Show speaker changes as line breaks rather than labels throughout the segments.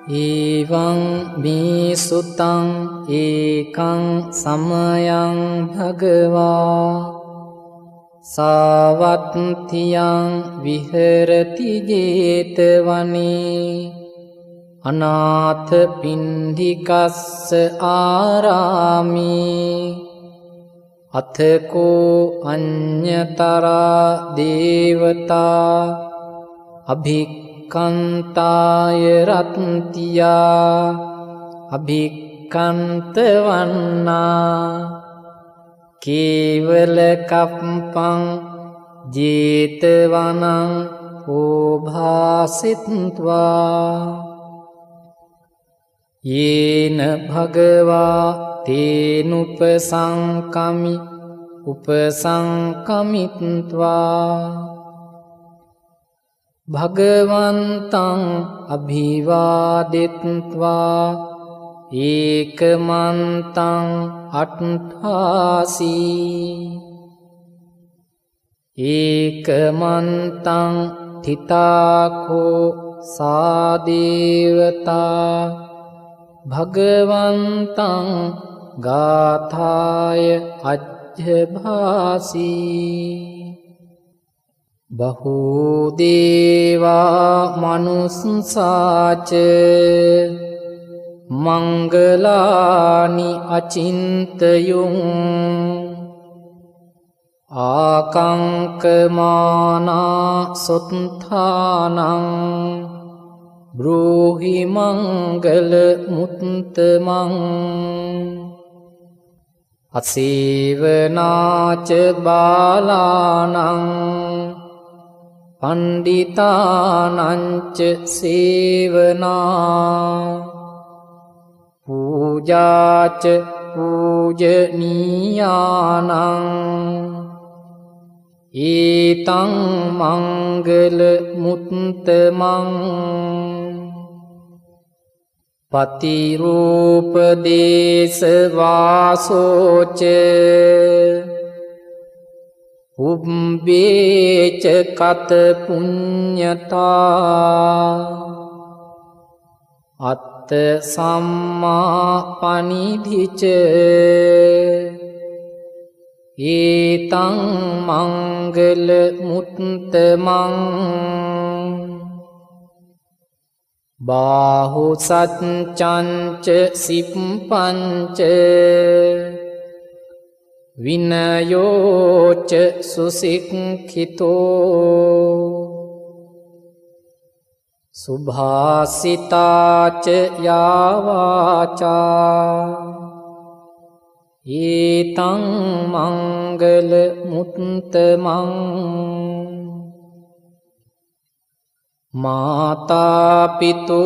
Evaං me sutaං ekaං samayang bhagavā sāvatthiyaṃ viharati jetavane anātha pindikassa ārāme athako aññatara devata abhikkantāya ratntiyā abhikkantavannā kevala kappam jetavanaṃ obhāsitvā yena bhagavā tenupasankami upasankamittvā bhagavantaṃ abhivāditvā ekamantaṃ atthāsī ekamantaṃ thittāko sādevata bhagavantaṃ gāthāya ajjabhāsī bahūdevā manussāca mangalāni acintayuṃ ākaṅkamānā sutthānaṃ brūhi mangala muttamaṃ asīvanāca bālānaṃ panditānañca sevanā pūjāca pūjanīyānaṃ etaṃ mangala muttamaṃ patirūpadesa vāsoca ubbēca kata puññatā atta sammā panidhica etaṃ mangala muttamaṃ bāhusaccañca sippañca vinayoca susikkkhito subhāsitāca yāvācā etaṃ mangala muttamaṃ mātā pitū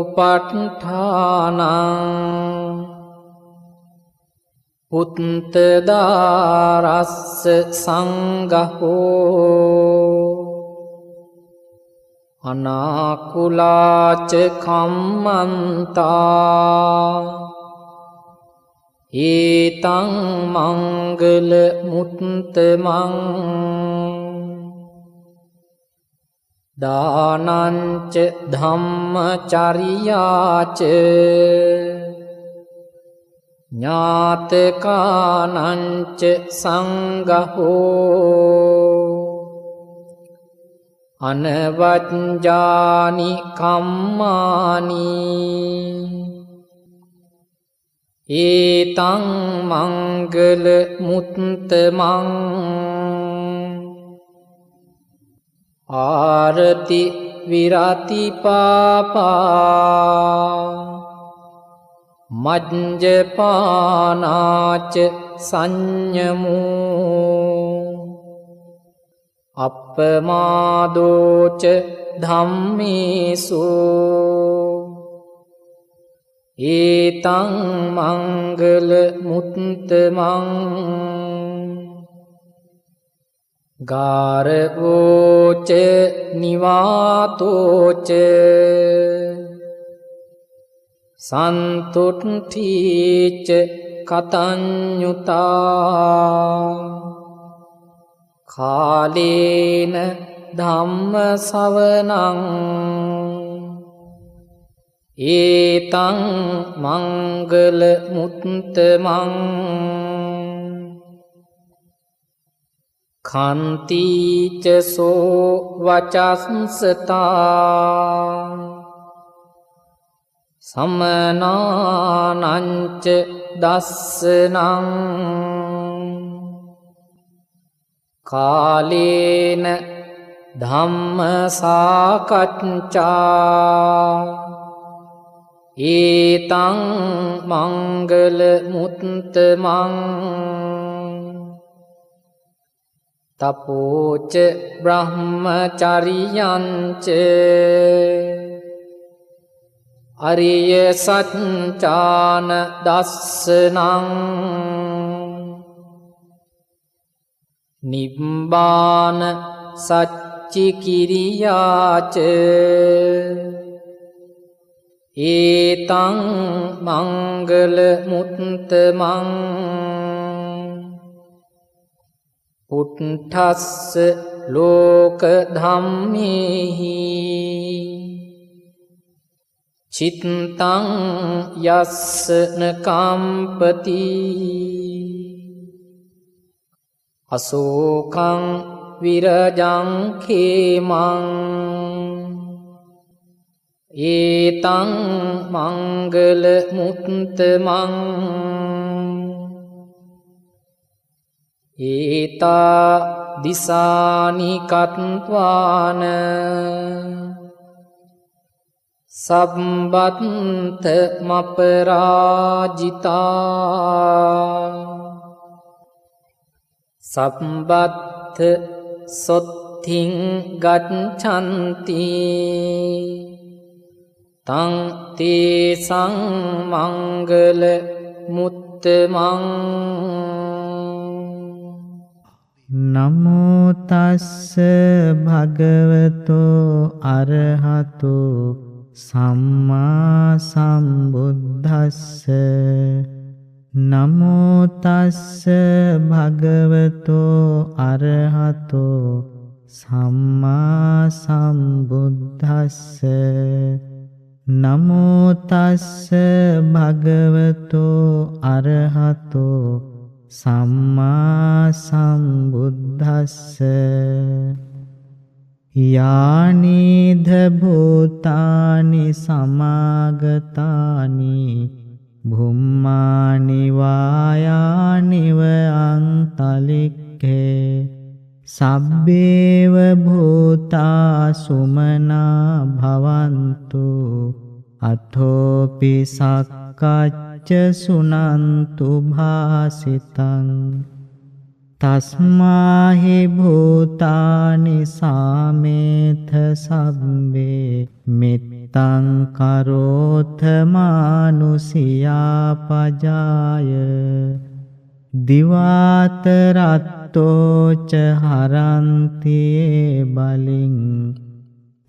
upaṭṭhānaṃ uttadārassa saṅgaho anākulāca kammantā etaṃ mangala muttamaṃ dānañca dhammacariyaca ñātakānañca saṅgaho anavajjāni kammāni etaṃ mangala muttamaṃ ārati virati pāpā majjapānāca saññamo appamādoca dhammesu etaṃ mangala muttamaṃ gāravoca nivātoca santutthīca kataññutā kālena dhamma savanaṃ ඒතං මංගල මුත්තමං කන්තිච සෝ වචස්සතා සමනානංච දස්සනං කාලේන ධම්ම සාකච්ඡා ඒතං මංගල මුත්තමං තපෝච බ්‍රහ්මචරියංච අරිය සච්ඡාන දස්සනං නිබ්බාන සච්චි කිරියාච ඒතං මංගල මුත්තමං උට්ඨස්ස ලෝක ධම්මේහි චිත්තං යස්සන කම්පති අසෝකං විරජං khemං ඒතං මංගල මුත්තමං ඒතා දිසානි කତ୍වාන සම්බත්ත මපරාජිතා සම්බත්ත සොත්තිං ගච්ඡන්ති තං තේසං මංගල මුත්තමං
නමෝ තස්ස භගවතෝ අරහතෝ සම්මා සම්බුද්දස්ස නමෝ තස්ස භගවතෝ අරහතෝ සම්මා සම්බුද්දස්ස නමෝ තස්ස භගවතෝ අරහතෝ සම්මා සම්බුද්දස්ස යානිධ භූතානි සමාගතානි භුම්මානි වායානිව අන්තලික්ඛේ සබ්බේව භූතා සුමනා භවන්තු අතෝපි සක්කච්ඡ සුනන්තු භාසිතං තස්මාහි භූතානි සාමේත සබ්බේ මිත්තං කරෝත මානුසියා පජාය දිවාතරත්තෝච හරන්ති බලින්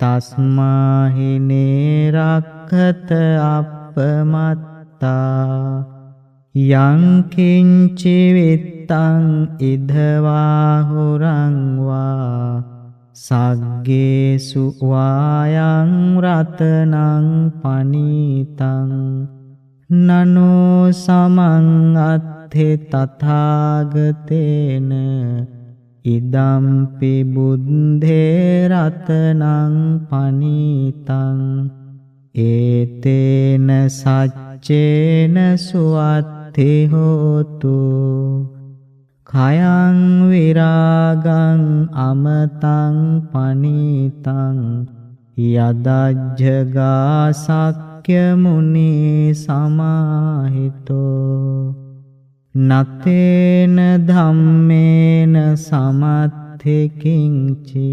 තස්මාහි නේරක්ඛත අප්පමත්තා යං කිංචි විත්තං ඉදවා හුරං වා සග්ගේසු වායං රතනං පනීතං නනෝ සමං අත්ථි තථාගතේන ඉදම්පි බුද්ධේ රතනං පනීතං ඒතේන සච්චේන සුවත්ථි හෝතු khයං විරාගං අමතං පනීතං යදජ්ජගා සක්්‍ය මුනි සමාහිතෝ නතේන ධම්මේන සමත්ථි කිංචි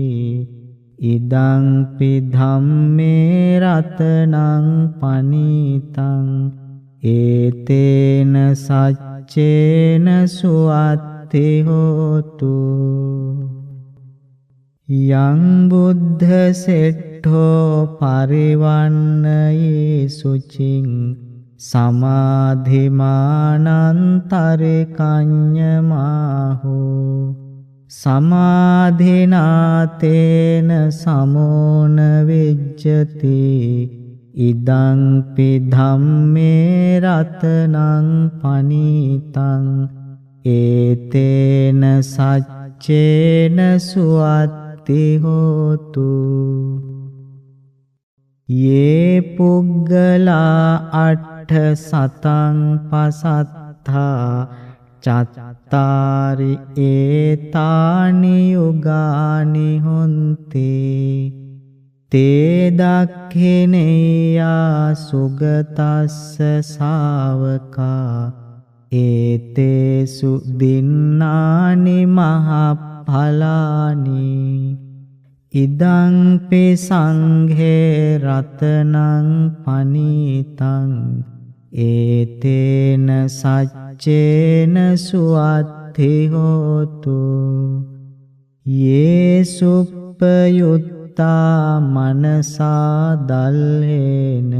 ඉදං පි ධම්මේ රතනං පනීතං ඒතේන සච්චේන සුවත්ථි හෝතු යං බුද්ධ සෙට්ඨෝ පරිවන්නයේ සුචින් සමාධිමානන්තරිකඤ්ඤමාහෝ සමාධිනාතේන සමෝන විජ්ජති ඉදං පි ධම්මේ රතනං පනීතං ඒතේන සච්චේන සුවත්ති හෝතු යේ පුග්ගලා අට්ඨ සතං පසත්තා චත්තාරි ඒතානි යුගානි හොන්ති තේ දක්ඛිනේයා සුගතස්ස ශාවකා ඒතේසු දින්නානි මහඵලානි ඉදං පි සංඝේ රතනං පනීතං ඒතේන සච්චේන සුවත්ති හෝතු යේ සුප්පයුත්තා මනසා දල්හේන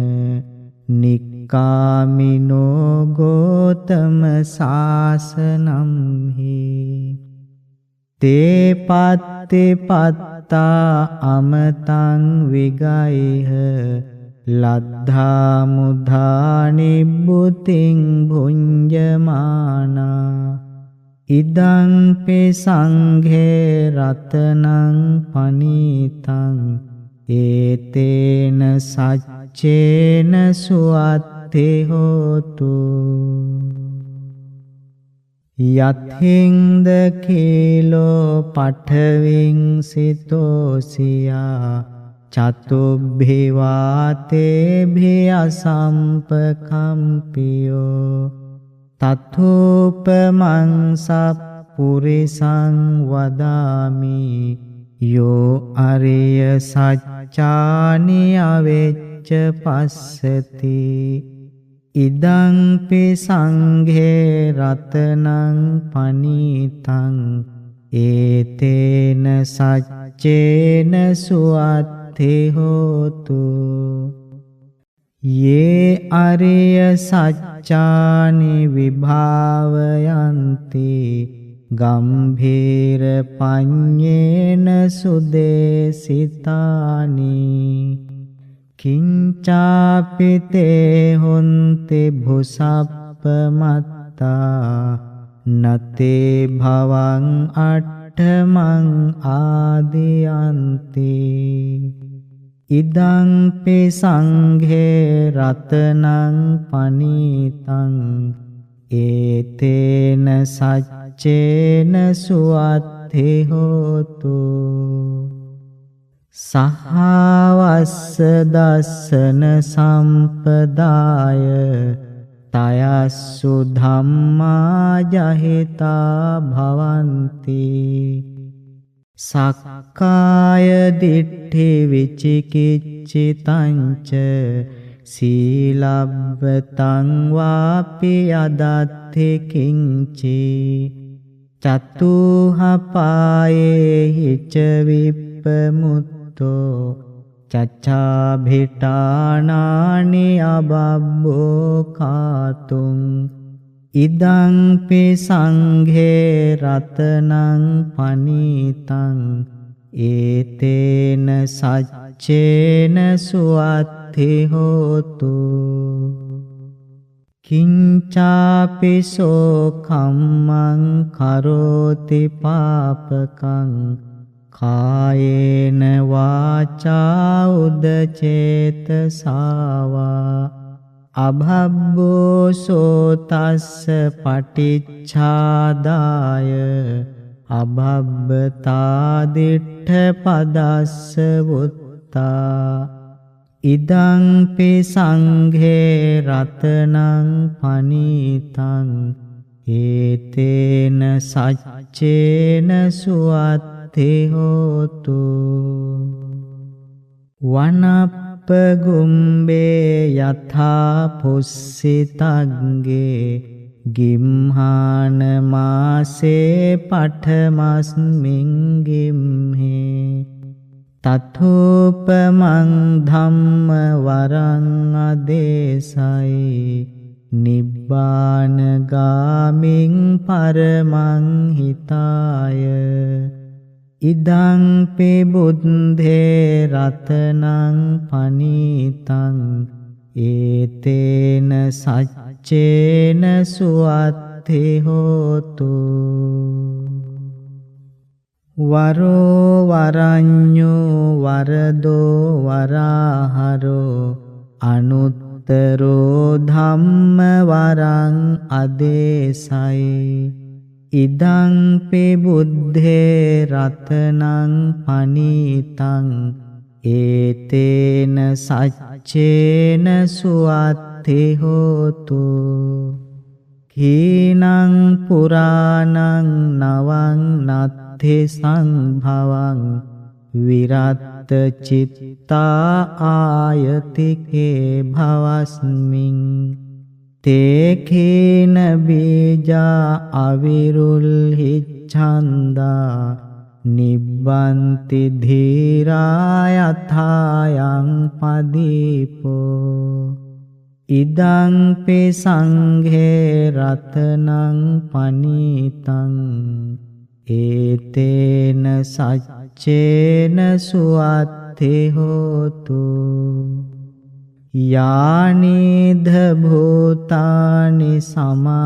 නික්කාමිනෝ ගෝතම සාසනම්හි තේ පත්තිපත්තා අමතං විගයිහ ලද්ධා මුධා නිබ්බුතින් භුඤ්ජමානා ඉදං පි සංඝේ රතනං පනීතං ඒතේන සච්චේන සුවත්ති හෝතු යත්හින්ද කීලෝ පඨවින් සිතෝසියා චතුබ්බිවාතේභි අසම්පකම්පියෝ තථූපමං සප්පුරිසං වදාමි යෝ අරිය සච්චානි අවෙච්ච පස්සති ඉදං පි සංඝේ රතනං පනීතං ඒතේන සච්චේන සුවත්ති හෝතු යේ අරිය සච්චානි විභාවයන්ති ගම්භීර පඤ්ඤේන සුදේසිතානි කිංචාපිතේ හොන්ති භුසප්පමත්තා නතේ භවං අට්ඨමං ආදියන්ති ඉදං පි සංඝේ රතනං පනීතං ඒතේන සච්චේන සුවත්ති හෝතු සහවස්ස දස්සන සම්පදාය තයස්සු ධම්මා ජහිතා භවಂತಿ සක්කාය දිට්ඨි විචිකිච්ඡිතංච සීලබ්බතං වාපි අදත්ථි කිංචි චතුහපායේ හිච විප්පමුත්තෝ චච්ඡාභිටානානි අබබ්බෝ කාතුං ඉදං පි සංඝේ රතනං පනීතං ඒතේන සච්චේන සුවත්ති හෝතු කිංචාපි සෝ කම්මං කරෝති පාපකං කායේන වාචා උදචේතසාවා අභබ්බෝ සෝතස්ස පටිච්ඡාදාය අභබ්බතා දිට්ඨ පදස්ස වුත්තා ඉදං පි සංඝේ රතනං පනීතං ඒතේන සච්චේන සුවත්ති හෝතු වනප්පගුම්බේ යථා පුස්සිතග්ගේ ගිම්හාන මාසේ පඨමස්මින් ගිම්හේ තථෝපමං ධම්ම වරං අදේසයි නිබ්බාන ගාමින් පරමං හිතාය ඉදං පි බුද්ධේ රතනං පනීතං ඒතේන සච්චේන සුවත්ති හෝතු වරෝ වරඤ්ඤෝ වරදෝ වරාහරෝ අනුත්තරෝ ධම්ම වරං අදේසයි ඉදං පි බුද්ධේ රතනං පනීතං ඒතේන සච්චේන සුවත්ති හෝතු කීනං පුරාණං නවං නත්ථි සංභවං විරත්ත චිත්තා ආයතිකේ භවස්මින් තේකේන බීජා අවිරුල්හි ඡන්දා නිබ්බන්ති ධීරා යථායං පදීපෝ ඉදං පි සංඝේ රතනං පනීතං ඒතේන සච්චේන සුවත්ති හෝතු යානිධ භූතානි සමාගතානි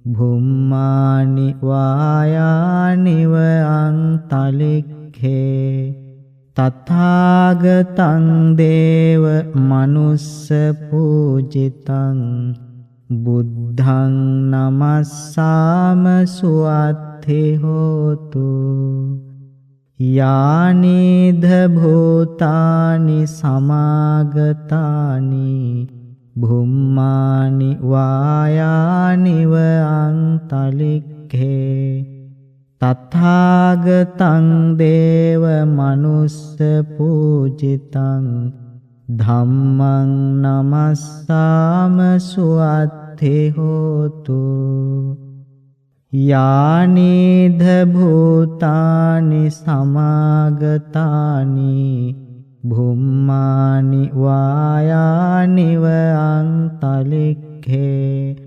භුම්මානි වායානිව අන්තලික්ඛේ තථාගතං දේව මනුස්ස පූජිතං බුද්ධං නමස්සාම සුවත්ති හෝතු යානිධ භූතානි සමාගතානි භුම්මානි වායානිව අන්තලික්ඛේ තථාගතං දේව මනුස්ස පූජිතං ධම්මං නමස්සාම සුවත්ති හෝතු යානිධ භූතානි සමාගතානි භුම්මානි වායානිව අන්තලික්ඛේ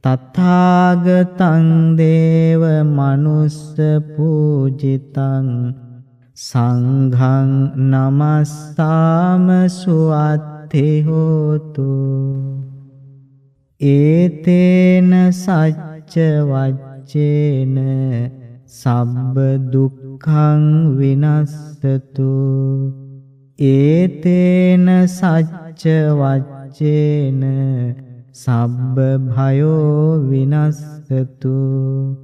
තථාගතං දේව මනුස්ස පූජිතං සංඝං නමස්සාම සුවත්ති හෝතු ඒතේන සච්ච වච්චේන සබ්බ දුක්ඛං විනස්සතු ඒතේන සච්ච වච්චේන සබ්බ භයෝ විනස්සතු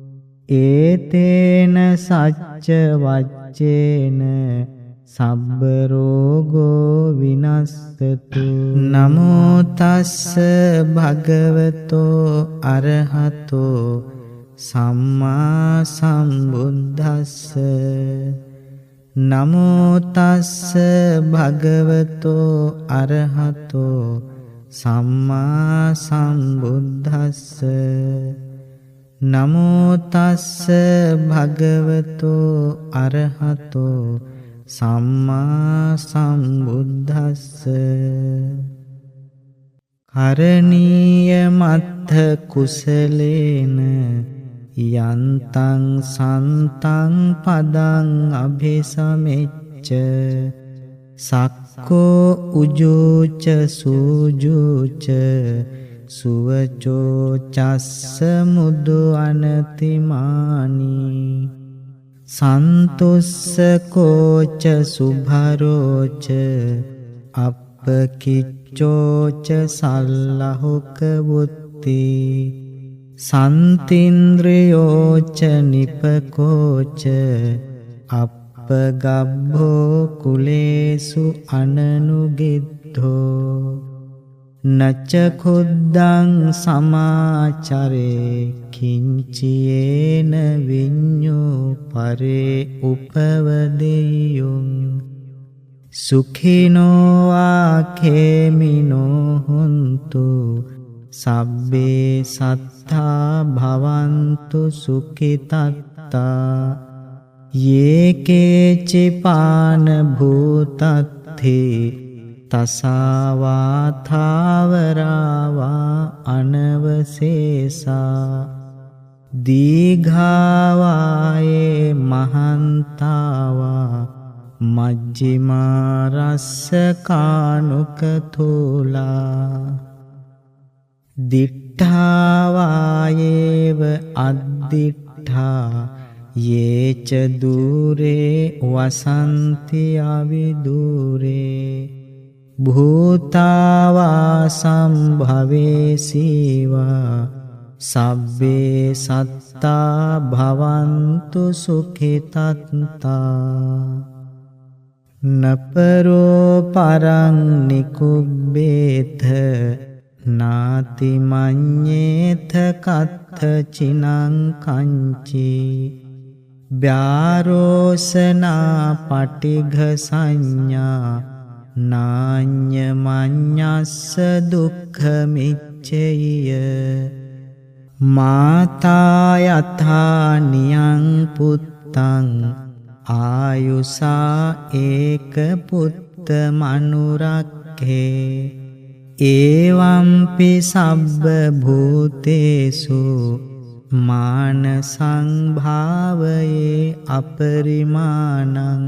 ඒතේන සච්ච වච්චේන සබ්බ රෝගෝ විනස්සතු නමෝ තස්ස භගවතෝ අරහතෝ සම්මා සම්බුද්දස්ස නමෝ තස්ස භගවතෝ අරහතෝ සම්මා සම්බුද්දස්ස නමෝ තස්ස භගවතෝ අරහතෝ සම්මා සම්බුද්දස්ස කරණීය මත්ථ කුසලේන යන්තං සන්තං පදං අභිසමෙච්ච සක්කෝ උජෝච සූජෝච සුවචෝ චස්ස මුදු අනතිමානි සන්තුස්ස කෝච සුභරෝච අප්පකිච්චෝච සල්ලහුක වුත්ති සන්තින්ද්‍රයෝච නිපකෝච අප්පගබ්බෝ කුලේසු අනනුගිද්ධෝ නච්ච කුද්දං සමාචරේ කිංචියේන විඤ්ඤෝ පරේ උපවදෙය්‍යුං සුඛිනෝ ආඛේමිනෝ හුන්තු සබ්බේ සත්තා භවන්තු සුඛිතත්තා යේකේචි පාන භූතත්ථි තසාවා ථාවරාවා අනවසේසා දීඝාවායේ මහන්තාවා මජ්ජිමා රස්ස කානුකතෝලා දිට්ඨාවායේව අද්දිට්ඨා යේච දූරේ වසන්ති අවිදූරේ භූතාවා සම්භවේසීවා සබ්බේ සත්තා භවන්තු සුඛිතත්තා නපරෝ පරං නිකුබ්බේත නාති මඤ්ඤේත කත්ථ චිනං කංචි ව්‍යාරෝසනා පටිඝ සංඥා නාඤ්ඤ මඤ්ඤස්ස දුක්ඛ මිච්ඡය මාතා යථා නියං පුත්තං ආයුසා ඒක පුත්ත මනුරක්ඛේ ඒවම්පි සබ්බ භූතේසු මාන සංභාවයේ අපරිමාණං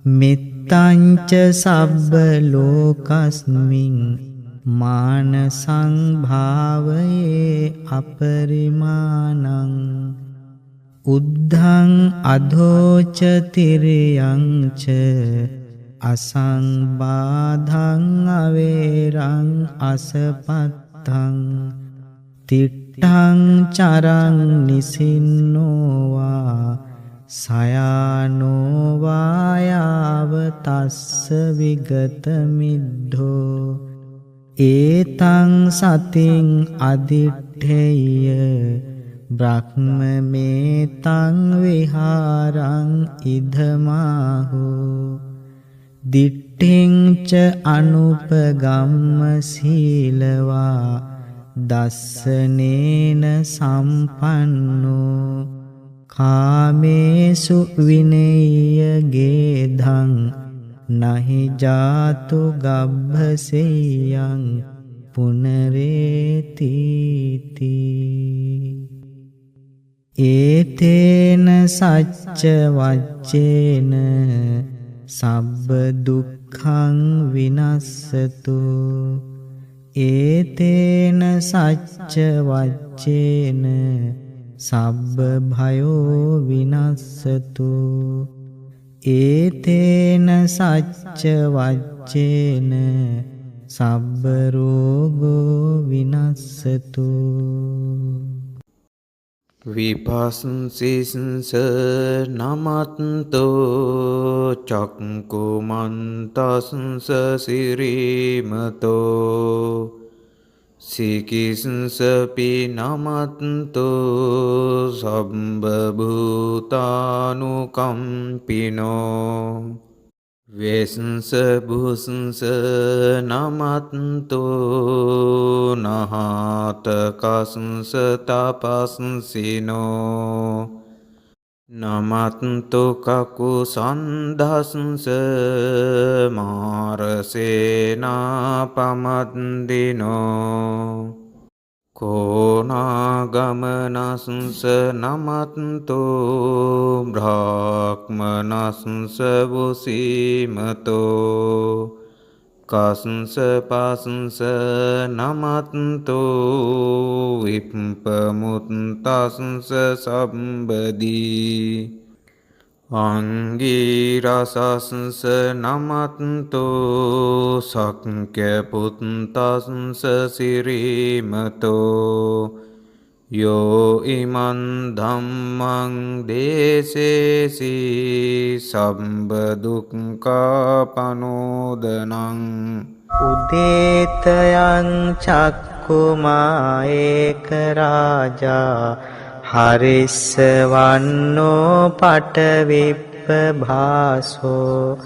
මිත්තංච සබ්බ ලෝකස්මින් මාන සංභාවයේ අපරිමාණං උද්ධං අධෝච තිරියංච අසංබාධං අවේරං අසපත්තං තිට්ඨං චරං නිසින්නෝවා සයානෝවායාව තස්ස විගත මිද්ධෝ ඒතං සතින් අදිට්ඨේය බ්‍රහ්මමේතං විහාරං ඉදමාහෝ දිට්ඨිංච අනුපගම්ම සීලවා දස්සනේන සම්පන්නෝ කාමේසු විනේය ගේධං නහි ජාතු ගබ්බසෙයං පුනරේතිති ඒතේන සච්ච වච්චේන සබ්බ දුක්ඛං විනස්සතු ඒතේන සච්ච වච්චේන සබ්බ භයෝ විනස්සතු ඒතේන සච්ච වච්චේන සබ්බ රෝගෝ විනස්සතු
විපස්සීසංස නමත්තෝ චක්කුමන්තස්ස සිරීමතෝ සිකිසංස පිනමත්තෝ සම්බ භූතානුකම්පිනෝ වේසංස භූසංස නමත්තෝ නහාතකසංස තපස්සසිනෝ නමත්තෝ කකුසන්ධසංස මාරසේනා පමද්දිනෝ කෝනාගමනසංස නමත්තෝ බ්‍රාහ්මනසංස වසීමතෝ කසංස පසංස නමත්තෝ විප්පමුත්තසංස සම්බදී අංගීරසසංස නමත්තෝ සක්ඛ්‍ය පුත්තසංස සිරීමතෝ යෝ ඉමන් ධම්මං දේසේසි සම්බ දුක්ඛපනෝදනං
උදේතයං චක්කුමා ඒක රාජා හරිස්සවන්නෝ පටවිප්ප භාසෝ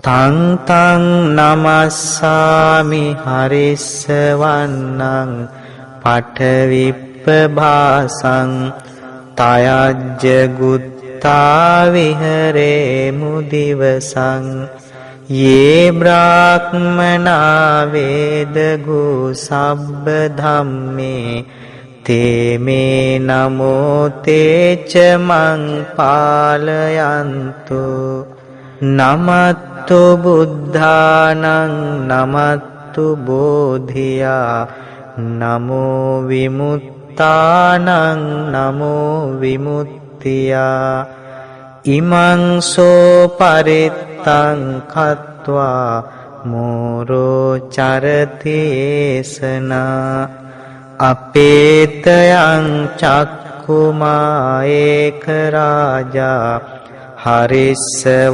තං තං නමස්සාමි හරිස්සවන්නං පටවිප්ප භාසං තයජ්ජ ගුත්තා විහරේ මුදිවසං යේ බ්‍රාහ්මනා වේදගු සබ්බ ධම්මේ තේමේ නමෝ තේච මං පාලයන්තු නමත්තු බුද්ධානං නමත්තු බෝධියා නමෝ විමුත්තානං නමෝ විමුක්තියා ඉමං සෝ පරිත්තං කତ୍වා මෝරෝ චරතේසනා අපේතයං චක්කුමා ඒක රාජා හරිස්සවන්නෝ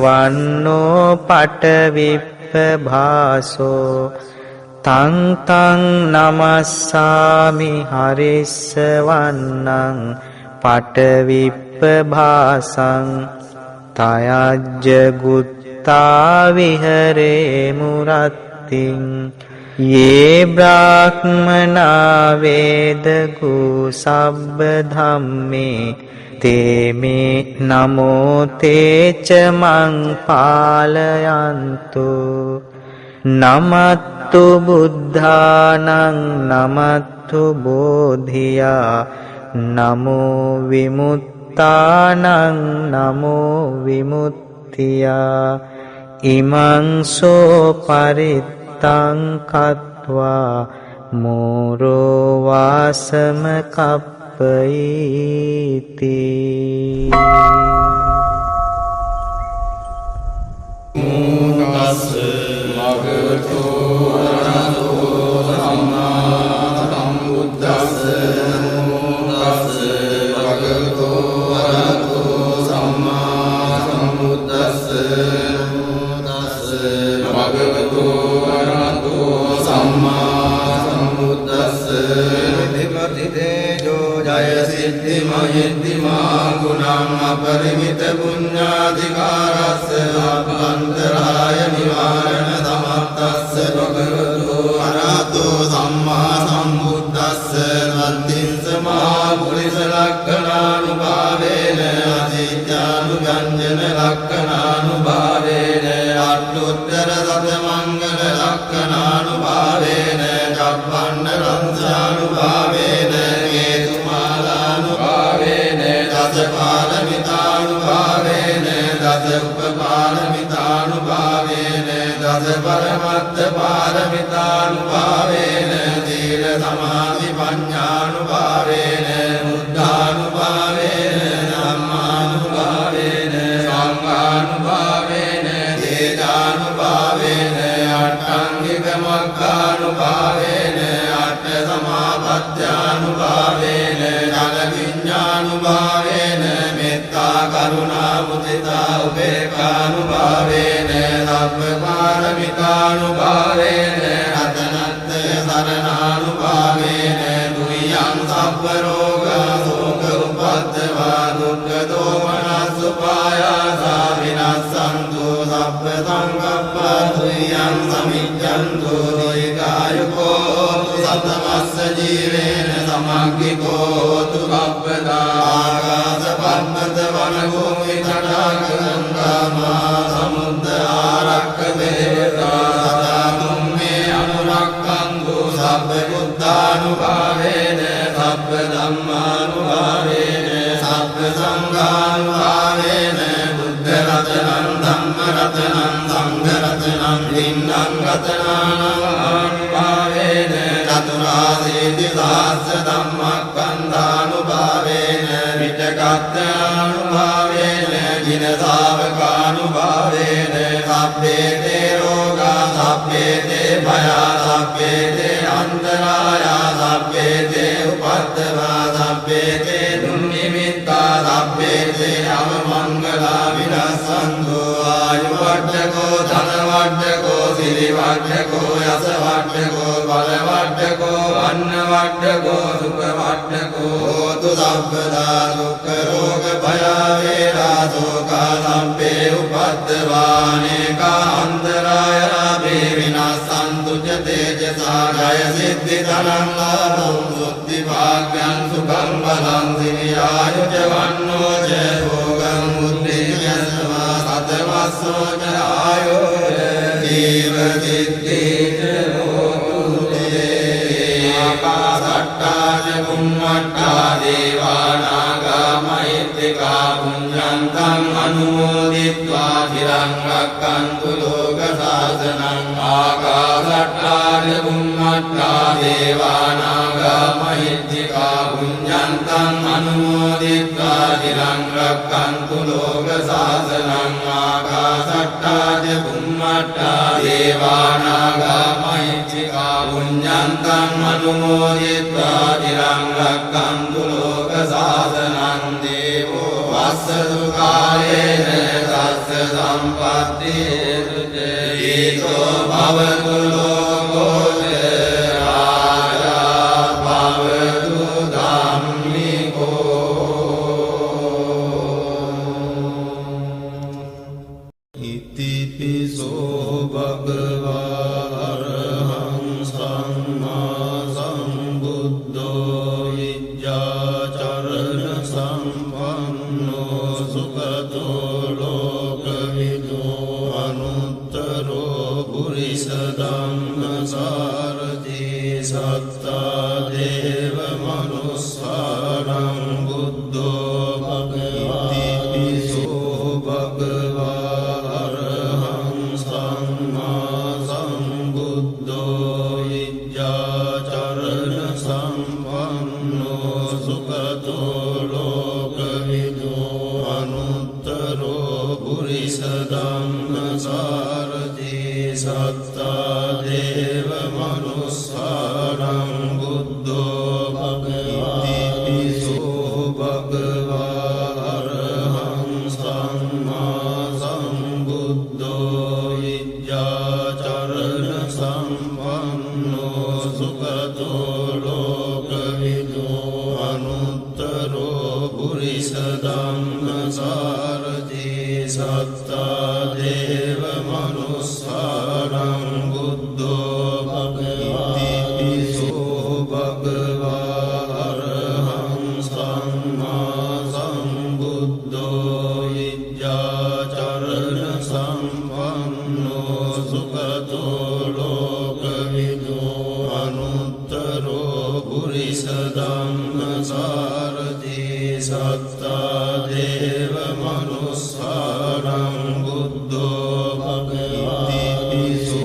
පටවිප්පභාසෝ තං තං නමස්සාමි හරිස්සවන්නං පටවිප්පභාසං තයජ්ජ ගුත්තා විහරේ මුරත්තිං යේ බ්‍රාහ්මනා වේදගු සබ්බ ධම්මේ තේමේ නමෝ තේච මං පාලයන්තු නමත්තු බුද්ධානං නමත්තු බෝධියා නමෝ විමුත්තානං නමෝ විමුක්තියා ඉමං සෝ පරිත්තං කତ୍වා මෝරෝ වාසම කප්පයිති
මුනස් භගවතු අරහතෝ සම්මා සම්බුද්දස්ස මුනස් භගවතු අරහතෝ සම්මා සම්බුද්දස්ස මුනස් භගවතු අරහතෝ සම්මා සම්බුද්දස්ස නිපති තේජෝ ජය සිද්ධි මහිද්දිමා ගුණං අපරිමිත පුඤ්ඤාධිකාරස්ස අභ්‍යන්තරාය නිවාරණ සමත්තස්ස භගවතු අරහතෝ සම්මා සම්බුද්දස්ස වත්තිං සමා පුරිස ලක්ඛණානුභාවේන අධිත්‍යානුගඤ්ඤන ලක්ඛණානුභාවේන අට්ඨුත්තර සතමංගල ලක්ඛණානුභාවේන චප්පන්න රංසානුභාවේන හේතුමාලානුභාවේන දසපාරමිතානුභාවේන දස උපපාරමිතානුභාවේන දස පරමත්ත පාරමිතානුභාවේන සීල සමාධි පඤ්ඤානුභාවේන බුද්ධානුභාවේන ධම්මානුභාවේන සංඝානුභාවේන තේජානුභාවේන අට්ඨංගික මග්ගානුභාවේන අට්ඨ සමාපත්ත්‍යානුභාවේන ජන විඤ්ඤානුභාවේන මෙත්තා කරුණා මුදිතා උපේක්ඛානුභාවේන සබ්බ පාරමිතානුභාවේන රතනත්ථ සරණානුභාවේන දුරියං සබ්බ රෝග සෝක උපද්දවා දුක්ඛ දෝමනස් උපායාසා විනස්සන්තු සබ්බ සංකප්පා දුරියං සමිච්ඡන්තු දීඝායුකෝ සතමස්ස ජීවේන සමග්ගිකෝ තු කප්පදා ආකාශ පර්වත වන භූමි තටාක ගංගා සමුද්ද ආරක්ක දේවතා සදා තුම්මේ අනුරක්ඛන්තු සබ්බ බුද්ධානුභාවේන සබ්බ ධම්මානුභාවේන සබ්බ සංඝානුභාවේන බුද්ධ රතනං ධම්ම රතනං සංඝ රතනං දින්නම් රතනානුභාවේන චතුරාසීති සහස්ස ධම්මක්ඛන්ධානුභාවේන විචකත්තානුභාවේන ජින ශාවකානුභාවේන සබ්බේ තේ රෝගා සබ්බේ තේ භයා සබ්බේ තේ අන්තරායා සබ්බේ තේ උපද්දවා සබ්බේ තේ දුන්නිමිත්තා සබ්බේ තේ අවමංගලා විනස්සන්තු ආයු වඩ්ඩකෝ ධන වඩ්ඩකෝ සිරි වඩ්ඩකෝ යස වඩ්ඩකෝ බල වඩ්ඩකෝ අන්න වඩ්ඩකෝ සුඛ වඩ්ඩකෝ හෝතු සබ්බදා දුක්ඛ රෝග භය වේරා සෝකා සම්පේ උපද්දවානේකා අන්තරාය රාභේ විනස්සන්තු ච තේජසා ජය සිද්ධි ධනං ලාභං සුද්ධි භාග්‍යං සුඛං බලං සිරි ආයු ච වන්නෝ ච භෝගං මුද්දේයස්වා සතවස්සෝ ච ආයෝ ජීව සිද්ධි ච හෝතු තේ ආකාසට්ටා ච බුම්මට්ටා දේවානාගා මහිත්‍තිකා පුඤ්ඤන්තං අනුමෝදිत्वा තිරං රක්ඛන්තු ලෝක සාසනං ආකාශට්ටා බුම්මට්ටා දේවානාගා මහිත්‍තිකා පුඤ්ඤන්තං අනුමෝදිत्वा තිරං රක්ඛන්තු ලෝක සාසනං ආකාශට්ටා බුම්මට්ටා දේවානාගා මහිත්‍තිකා පුඤ්ඤන්තං අනුමෝදිत्वा තිරං රක්ඛන්තු ලෝක සාසනං දේවෝ වස්සතු කාලේන සස්ස සම්පත්තිසු චේතෝ භවතු ලෝකෝච රාජා භවතු ධම්මිකෝ ඉතිපිසෝ භගවා අරහං සම්මා සම්බුද්ධෝ විජ්ජාචරණ සම්පන්නෝ සුගතෝ ලෝකවිදෝ අනුත්තරෝ පුරිස ධම්මසාරථී සත්තා දේව මනුස්සාරං බුද්ධෝ භගවති භගවා අරහං සම්මා සම්බුද්ධෝ විජ්ජාචරණ සම්පන්නෝ සුගතෝ ලෝකවිදෝ අනුත්තරෝ පුරිස ධම්මසාරථී සත්තා දේව මනුස්සාරං බුද්ධෝ භගවති භගවා අරහං සම්මා සම්බුද්ධෝ විජ්ජාචරණ සම්පන්නෝ සුගතෝ ලෝකවිදෝ අනුත්තරෝ පුරිස ධම්මසාරථී සත්තා දේව මනුස්සාරං බුද්ධෝ භගවති භගවා අරහං සම්මා සම්බුද්ධෝ විජ්ජාචරණ සම්පන්නෝ සුගතෝ ලෝකවිදෝ අනුත්තරෝ පුරිස ධම්මසාරථී සත්තා දේව මනුස්සාරං බුද්ධෝ භගවති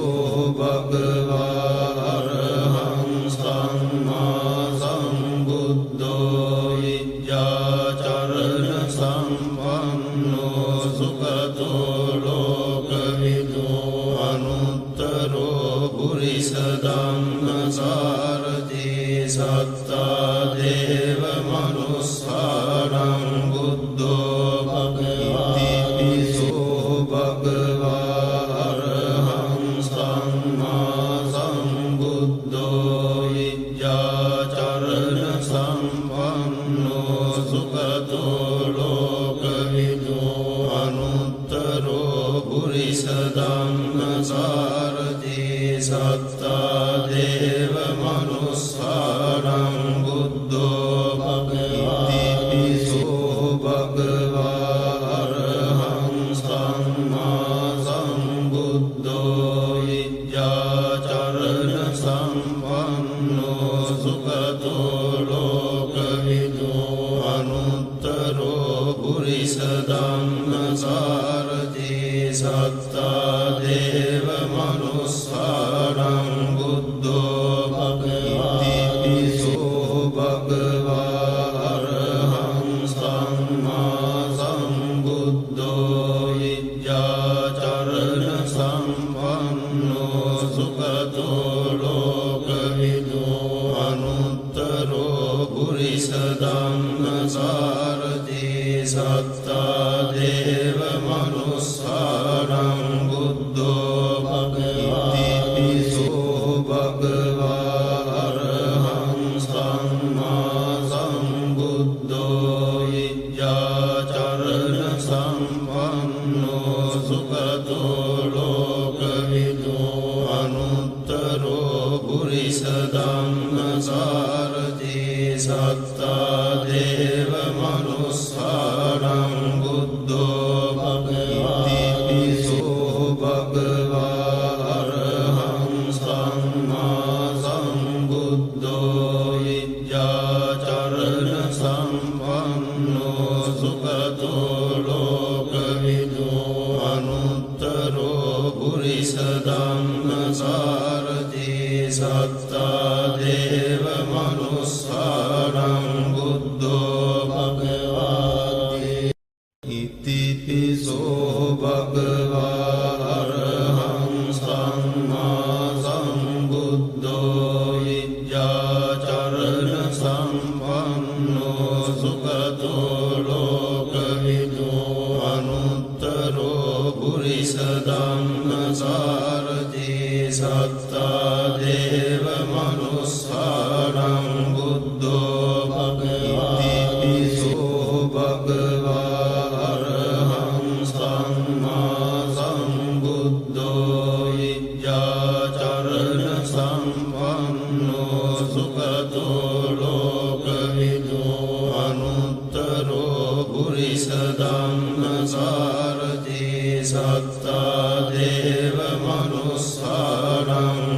භගවා අරහං සම්මා සම්බුද්ධෝ විජ්ජාචරණ සම්පන්නෝ සුගතෝ ලෝකවිදෝ අනුත්තරෝ පුරිස ධම්මසාරථී සත්තා දේව මනුස්සාරං බුද්ධෝ භගවති භගවා අරහං සම්මා සම්බුද්ධෝ විජ්ජාචරණ සම්පන්නෝ සුගතෝ ලෝකවිදෝ අනුත්තරෝ පුරිස ධම්මසාරථී සත්තා දේව මනුස්සාරං බුද්ධෝ භගවති භගවා අරහං සම්මා සම්බුද්ධෝ විජ්ජාචරණ සම්පන්නෝ සුගතෝ ලෝකවිදෝ අනුත්තරෝ පුරිස ධම්මසාරථී සත්තා දේව මනුස්සාරං බුද්ධෝ භගවති භගවා අරහං සම්මා සම්බුද්ධෝ විජ්ජාචරණ සම්පන්නෝ සුගතෝ ලෝකවිදෝ අනුත්තරෝ පුරිස ධම්මසාරථී සත්තා දේව මනුස්සාරං බුද්ධෝ භගවති භගවා අරහං සම්මා සම්බුද්ධෝ විජ්ජාචරණ සම්පන්නෝ සුගතෝ ලෝකවිදෝ අනුත්තරෝ සත්තා දේව මනුස්සානං බුද්ධෝ භගවාති ඉතිපිසෝ භගවා අරහං සම්මා සම්බුද්ධෝ විජ්ජාචරණ සම්පන්නෝ සුගතෝ ලෝකවිදෝ අනුත්තරෝ පුරිස ධම්මසාරථී සත්තා දේව මනුස්සානං බුද්ධෝ භගවාති ඉතිපිසෝ භගවා අරහං සම්මා සම්බුද්ධෝ විජ්ජාචරණ සම්පන්නෝ සුගතෝ ලෝකවිදෝ අනුත්තරෝ පුරිස ධම්මසාරථී සත්තා දේව මනුස්සානං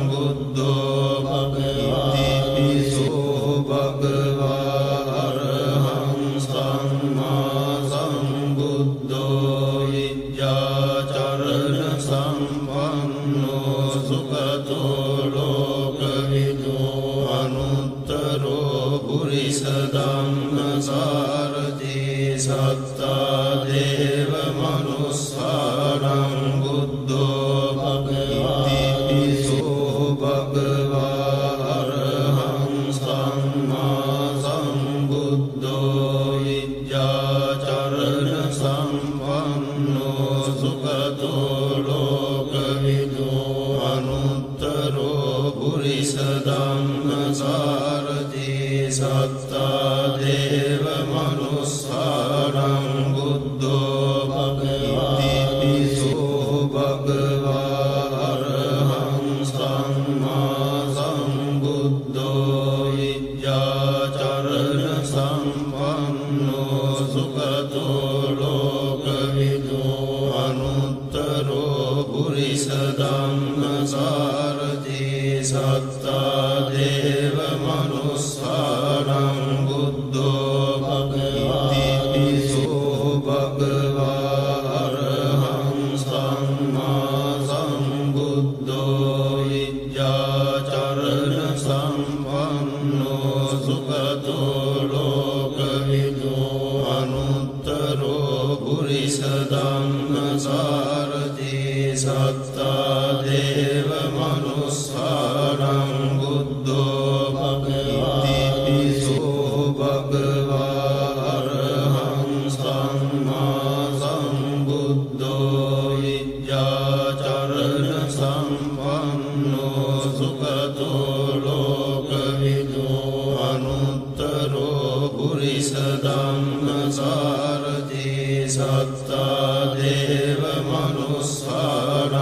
බුද්ධෝ භගවාති ඉතිපිසෝ භගවා අරහං සම්මා සම්බුද්ධෝ විජ්ජාචරණ සම්පන්නෝ සුගතෝ ලෝකවිදෝ අනුත්තරෝ පුරිස ධම්මසාරථී සත්තා දේව මනුස්සානං බුද්ධෝ භගවාති ඉතිපිසෝ භගවා අරහං සම්මා සම්බුද්ධෝ විජ්ජාචරණ සම්පන්නෝ සුගතෝ ලෝකවිදෝ අනුත්තරෝ පුරිස ධම්මසාරථී සත්තා දේව මනුස්සානං බුද්ධෝ භගවාති ඉතිපිසෝ භගවා අරහං සම්මා සම්බුද්ධෝ විජ්ජාචරණ සම්පන්නෝ සුගතෝ ලෝකවිදෝ අනුත්තරෝ පුරිස ධම්මසාරථී සත්තා දේව මනුස්සානං බුද්ධෝ භගවාති ඉතිපිසෝ භගවා අරහං සම්මා සම්බුද්ධෝ විජ්ජාචරණ සම්පන්නෝ සුගතෝ ලෝකවිදෝ අනුත්තරෝ පුරිස ධම්මසාරථී සත්තා දේව මනුස්සානං බුද්ධෝ භගවාති ඉතිපිසෝ භගවා අරහං සම්මා සම්බුද්ධෝ විජ්ජාචරණ සම්පන්නෝ සුගතෝ ලෝකවිදෝ අනුත්තරෝ පුරිස ධම්මසාරථී සත්තා දේව මනුස්සානං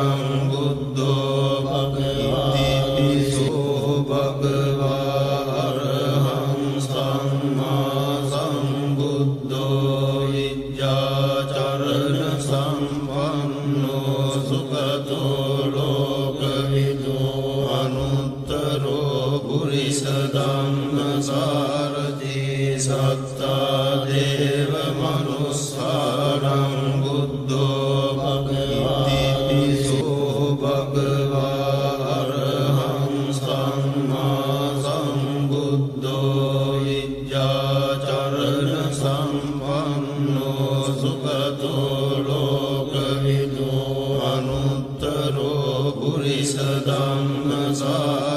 බුද්ධෝ භගවාති ඉතිපිසෝ භගවා අරහං සම්මා සම්බුද්ධෝ විජ්ජාචරණ සම්පන්නෝ සුගතෝ ලෝකවිදෝ අනුත්තරෝ පුරිස ධම්මසාරථී සත්තා දේව මනුස්සානං බුද්ධෝ භගවාති ඉතිපිසෝ භගවා අරහං සම්මා සම්බුද්ධෝ විජ්ජාචරණ සම්පන්නෝ සුගතෝ ලෝකවිදෝ අනුත්තරෝ පුරිස ධම්මසාරථී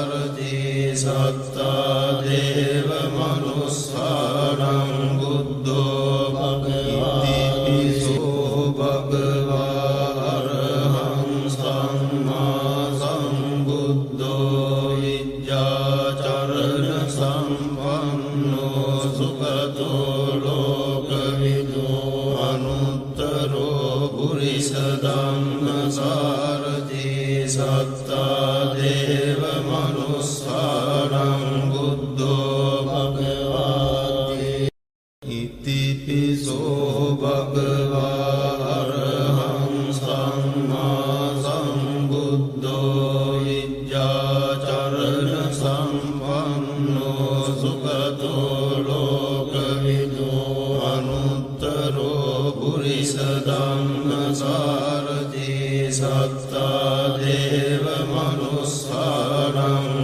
සත්තා දේව මනුස්සානං බුද්ධෝ භගවාති ඉතිපිසෝ භගවා අරහං සම්මා සම්බුද්ධෝ විජ්ජාචරණ සම්පන්නෝ සුගතෝ ලෝකවිදෝ අනුත්තරෝ පුරිස ධම්මසාරථී සත්තා දේව මනුස්සානං බුද්ධෝ භගවාති ඉතිපිසෝ භගවා අරහං සම්මා සම්බුද්ධෝ විජ්ජාචරණ සම්පන්නෝ සුගතෝ ලෝකවිදෝ අනුත්තරෝ පුරිස ධම්මසාරථී සත්තා දේව මනුස්සානං Buddho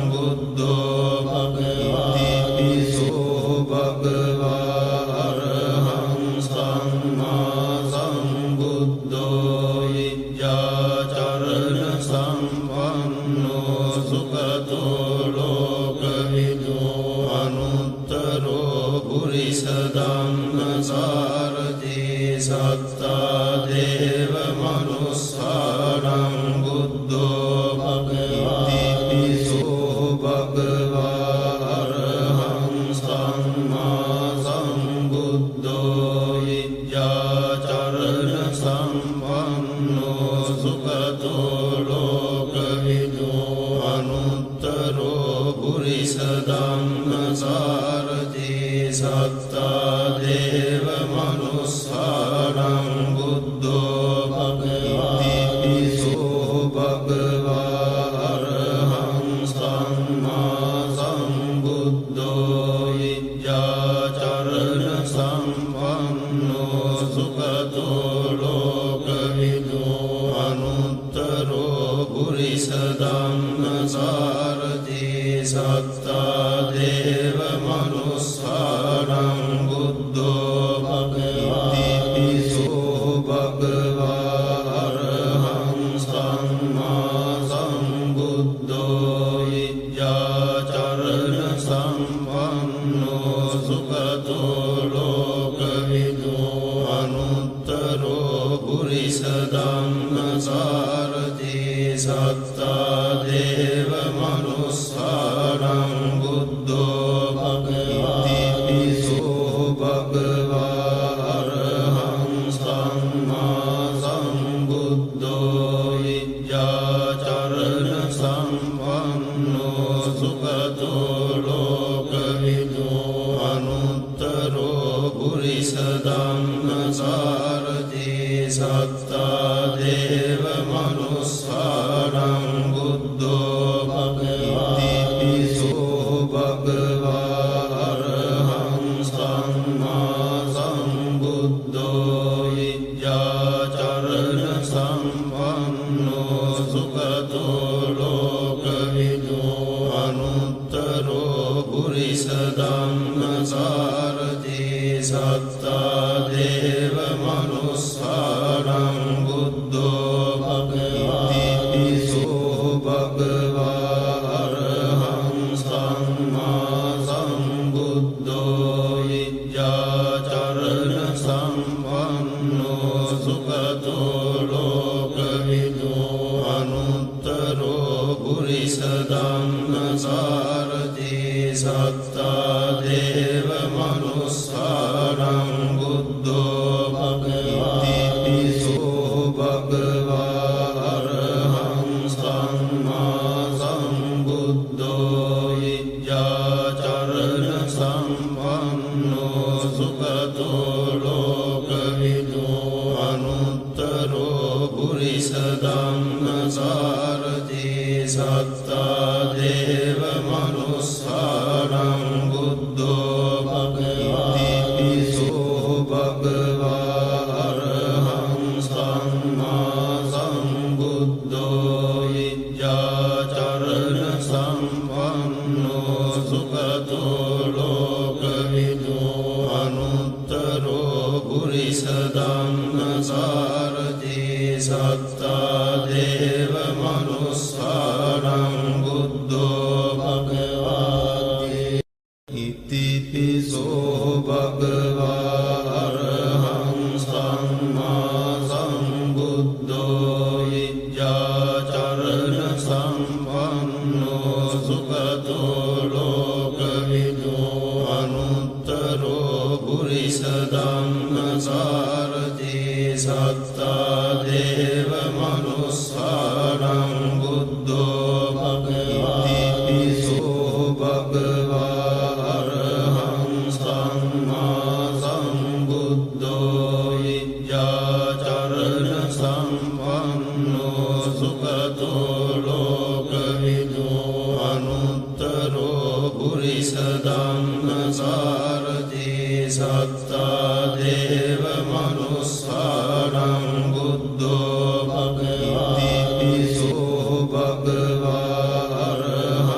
Bhagavata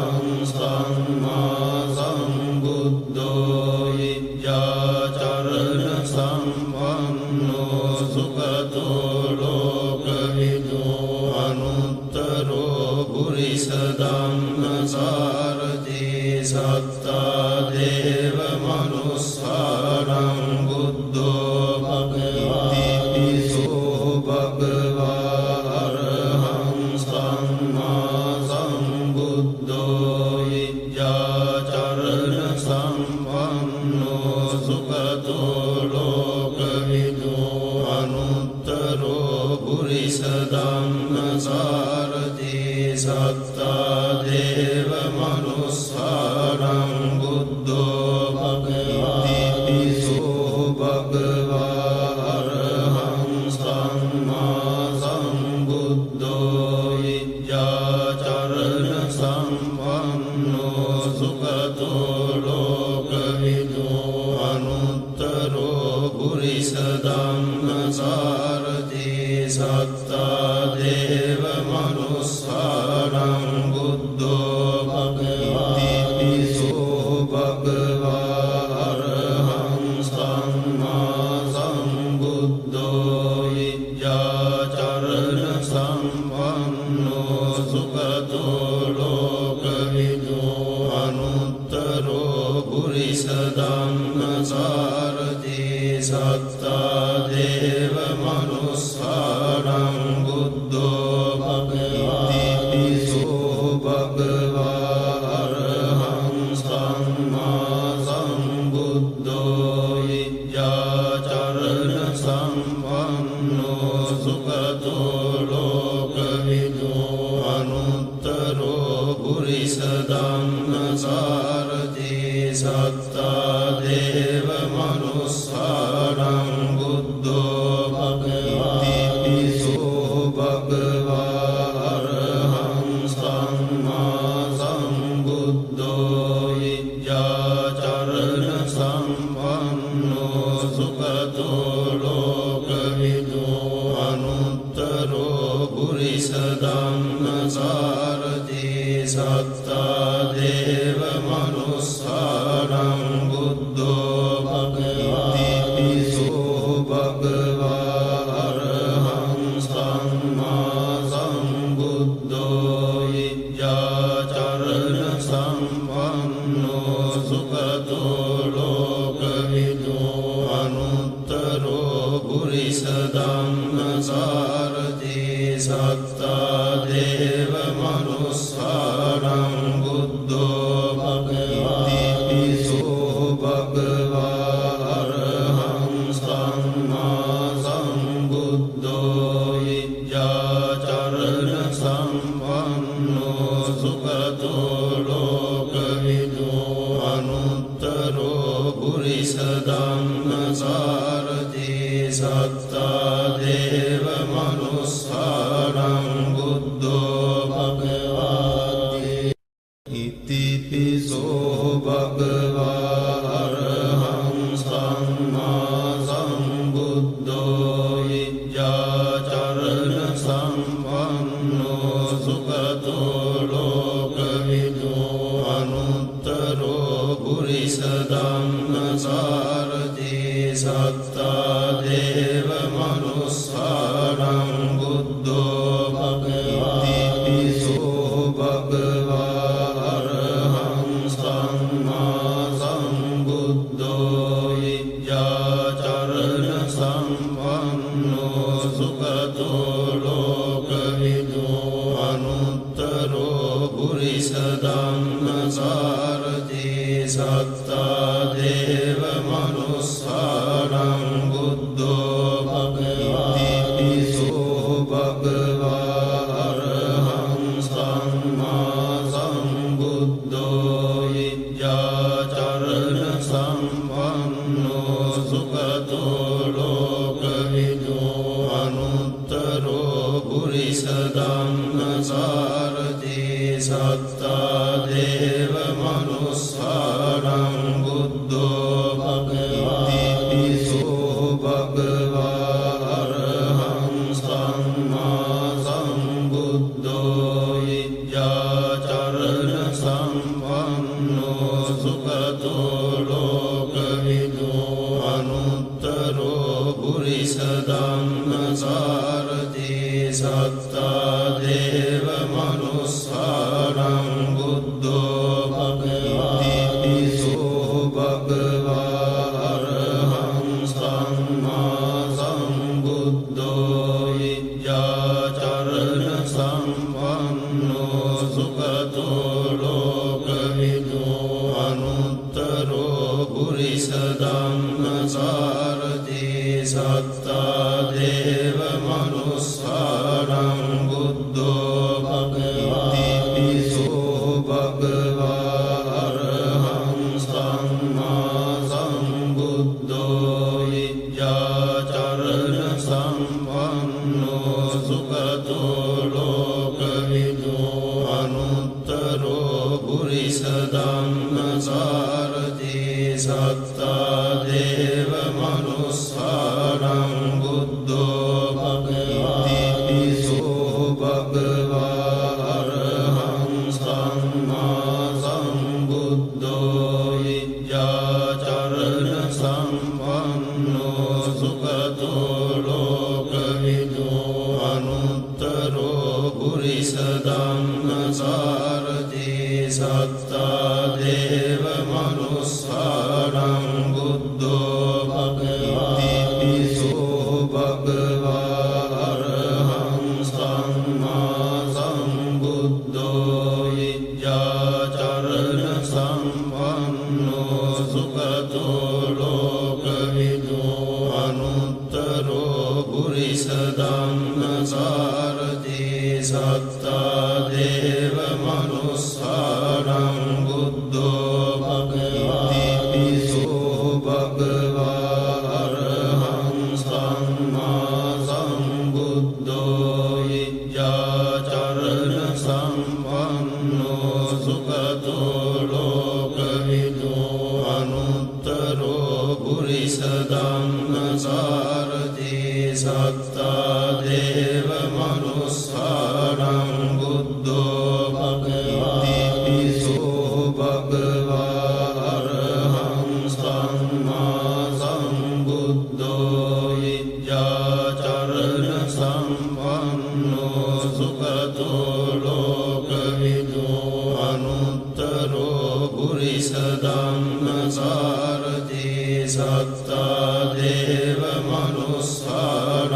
ධම්මසාරති සත්තා දේව මනුස්සානං බුද්ධෝ භගවති පිසෝ භගවා අරහං සම්මා සම්බුද්ධෝ විද්‍යාචරණ සම්පන්නෝ සුඛතෝ ලෝකවිදු අනුත්තරෝ පුරිස ධම්මසාරති සත්තා දේව මනුස්සානං බුද්ධෝ භගවති පිසෝ භගවා අරහං සම්මා සම්බුද්ධෝ විද්‍යාචරණ සම්පන්නෝ සුඛතෝ ලෝකවිදු අනුත්තරෝ පුරිස ධම්මසාරති සත්තා දේව මනුස්සානං බුද්ධෝ භගවති පිසෝ භගවා අරහං සම්මා සම්බුද්ධෝ විද්‍යාචරණ සම්පන්නෝ සුඛතෝ ලෝකවිදු අනුත්තරෝ පුරිස ධම්මසාරති සත්තා දේව මනුස්සානං බුද්ධෝ භගවති පිසෝ භගවා අරහං සම්මා සම්බුද්ධෝ විද්‍යාචරණ සම්පන්නෝ සුඛතෝ ලෝකවිදු අනුත්තරෝ පුරිස ධම්මසාරති සත්තා දේව මනුස්සානං බුද්ධෝ භගවති පිසෝ භගවා අරහං සම්මා සම්බුද්ධෝ විද්‍යාචරණ සම්පන්නෝ සුඛතෝ ලෝකවිදු අනුත්තරෝ පුරිස ධම්මසාරති සත්තා දේව මනුස්සානං බුද්ධෝ භගවති පිසෝ භගවා අරහං සම්මා සම්බුද්ධෝ විද්‍යාචරණ සම්පන්නෝ සුඛතෝ ලෝකවිදු අනුත්තරෝ පුරිස ධම්මසාරති සත්තා දේව මනුස්සානං බුද්ධෝ භගවති පිසෝ භගවා අරහං සම්මා සම්බුද්ධෝ විද්‍යාචරණ සම්පන්නෝ සුඛතෝ ලෝකවිදු අනුත්තරෝ පුරිස ධම්මසාරති සත්තා දේව මනුස්සානං බුද්ධෝ භගවති ඉතිපිසෝ භගවා අරහං සම්මා සම්බුද්ධෝ විද්‍යාචරණ සම්පන්නෝ සුඛතෝ ලෝකවිදු අනුත්තරෝ පුරිස ධම්මසාරති සත්තා දේව මනුස්සානං බුද්ධෝ භගවති පිසෝ භගවා අරහං සම්මා සම්බුද්ධෝ විද්‍යාචරණ සම්පන්නෝ සුඛතෝ ලෝකවිදු අනුත්තරෝ පුරිස ධම්මසාරති සත්තා දේව මනුස්සානං බුද්ධෝ භගවති පිසෝ භගවා අරහං සම්මා සම්බුද්ධෝ විද්‍යාචරණ සම්පන්නෝ සුඛතෝ ලෝකවිදු අනුත්තරෝ පුරිස ධම්මසාරති සත්තා දේව මනුස්සානං බුද්ධෝ භගවති පිසෝ භගවා අරහං සම්මා සම්බුද්ධෝ විද්‍යාචරණ සම්පන්නෝ සුඛතෝ ලෝකවිදු අනුත්තරෝ පුරිස ධම්මසාරති සත්තා දේව මනුස්සානං පුරිස ධම්ම සාරති සත්තා දේව මනුස්සානං බුද්ධෝ භගවති පිසෝ භගවා අරහං සම්මා සම්බුද්ධෝ විජ්ජාචරණ සම්පන්නෝ සුගතෝ ලෝකවිදු අනුත්තරෝ පුරිස ධම්ම සාරති සත්තා දේව මනුස්සානං බුද්ධෝ භගවති පිසෝ භගවා අරහං සම්මා සම්බුද්ධෝ විජ්ජාචරණ සම්පන්නෝ සුගතෝ ලෝකවිදු අනුත්තරෝ පුරිස ධම්ම සාරති සත්තා දේව මනුස්සානං බුද්ධෝ භගවති පිසෝ භගවා අරහං සම්මා සම්බුද්ධෝ විජ්ජාචරණ සම්පන්නෝ සුගතෝ ලෝකවිදු අනුත්තරෝ පුරිස ධම්ම සාරති සත්තා දේව මනුස්සානං බුද්ධෝ භගවති පිසෝ භගවා අරහං සම්මා සම්බුද්ධෝ විජ්ජාචරණ සම්පන්නෝ සුගතෝ ලෝකවිදු අනුත්තරෝ පුරිස ධම්ම සාරති සත්තා දේව මනුස්සානං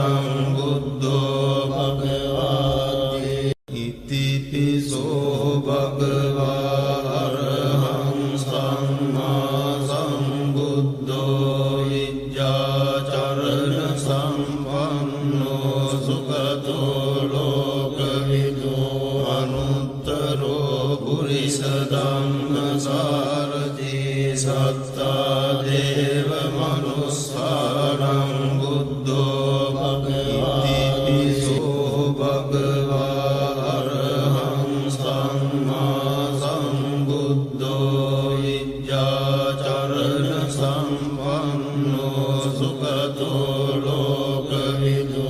බුද්ධෝ භගවති ඉතිපිසෝ භගවා අරහං සම්මා සම්බුද්ධෝ විජ්ජාචරණ සම්පන්නෝ සුගතෝ ලෝකවිදු අනුත්තරෝ පුරිස ධම්ම සාරති සත්තා දේව මනුස්සානං බුද්ධෝ භගවති පිසෝ භගවා අරහං සම්මා සම්බුද්ධෝ විජ්ජාචරණ සම්පන්නෝ සුගතෝ ලෝකවිදු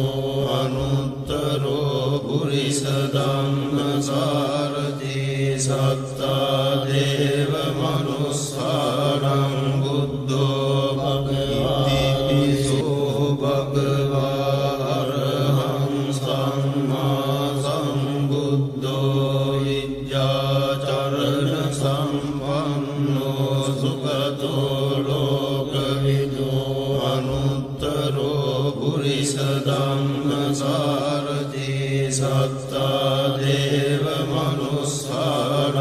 අනුත්තරෝ පුරිස ධම්ම සාරති සත්තා දේව මනුස්සානං බුද්ධෝ භගවති පිසෝ භගවා අරහං සම්මා සම්බුද්ධෝ විජ්ජාචරණ සම්පන්නෝ සුගතෝ ලෝකවිදු අනුත්තරෝ පුරිස ධම්ම සාරති සත්තා දේව මනුස්සානං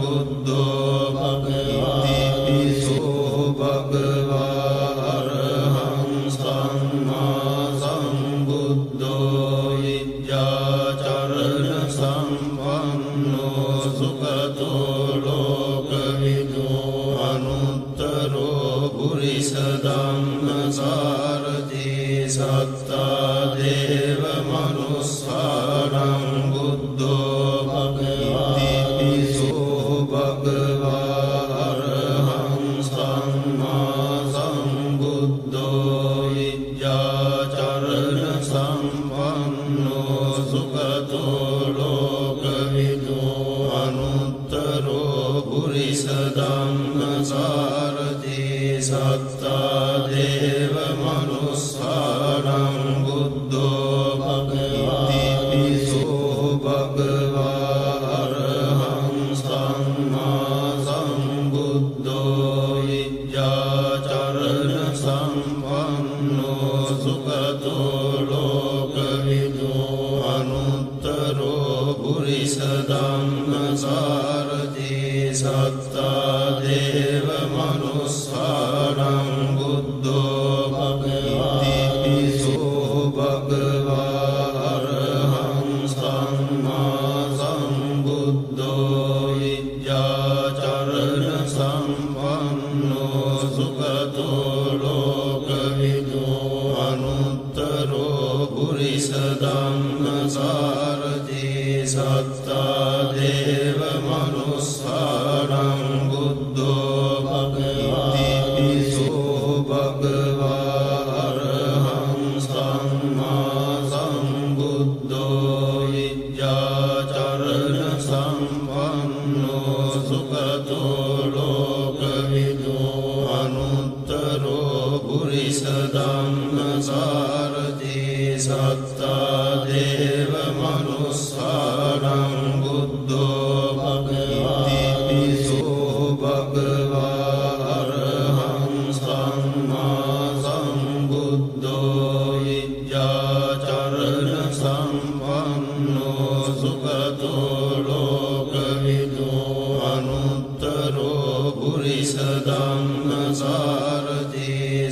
බුද්ධෝ භගවති පිසෝ භගවා අරහං සම්මා සම්බුද්ධෝ විජ්ජාචරණ සම්පන්නෝ සුගතෝ ලෝකවිදු අනුත්තරෝ පුරිස ධම්ම සාරති සත්තා දේව මනුස්සානං බුද්ධෝ භගවති පිසෝ භගවා අරහං සම්මා සම්බුද්ධෝ විජ්ජාචරණ සම්පන්නෝ සුගතෝ ලෝකවිදු අනුත්තරෝ පුරිස ධම්ම සාරති සත්තා දේව මනුස්සානං බුද්ධෝ භගවති පිසෝ භගවා අරහං සම්මා සම්බුද්ධෝ විජ්ජාචරණ සම්පන්නෝ සුගතෝ ලෝකවිදු අනුත්තරෝ පුරිස ධම්ම සාරති සත්තා දේව මනුස්සානං බුද්ධෝ භගවති පිසෝ භගවා අරහං සම්මා සම්බුද්ධෝ විජ්ජාචරණ සම්පන්නෝ සුගතෝ ලෝකවිදු අනුත්තරෝ පුරිස ධම්ම සාරති සත්තා දේව මනුස්සා සුගතෝ ලෝකවිදෝ අනුත්තරෝ පුරිස ධම්මසාරථී සත්තා දේව මනුස්සානං බුද්ධෝ භගවතිපිසෝ භගවා අරහං සම්මා සම්බුද්ධෝ විද්‍යාචරණ සම්පන්නෝ සුගතෝ ලෝකවිදෝ අනුත්තරෝ පුරිස ධම්මසාරථී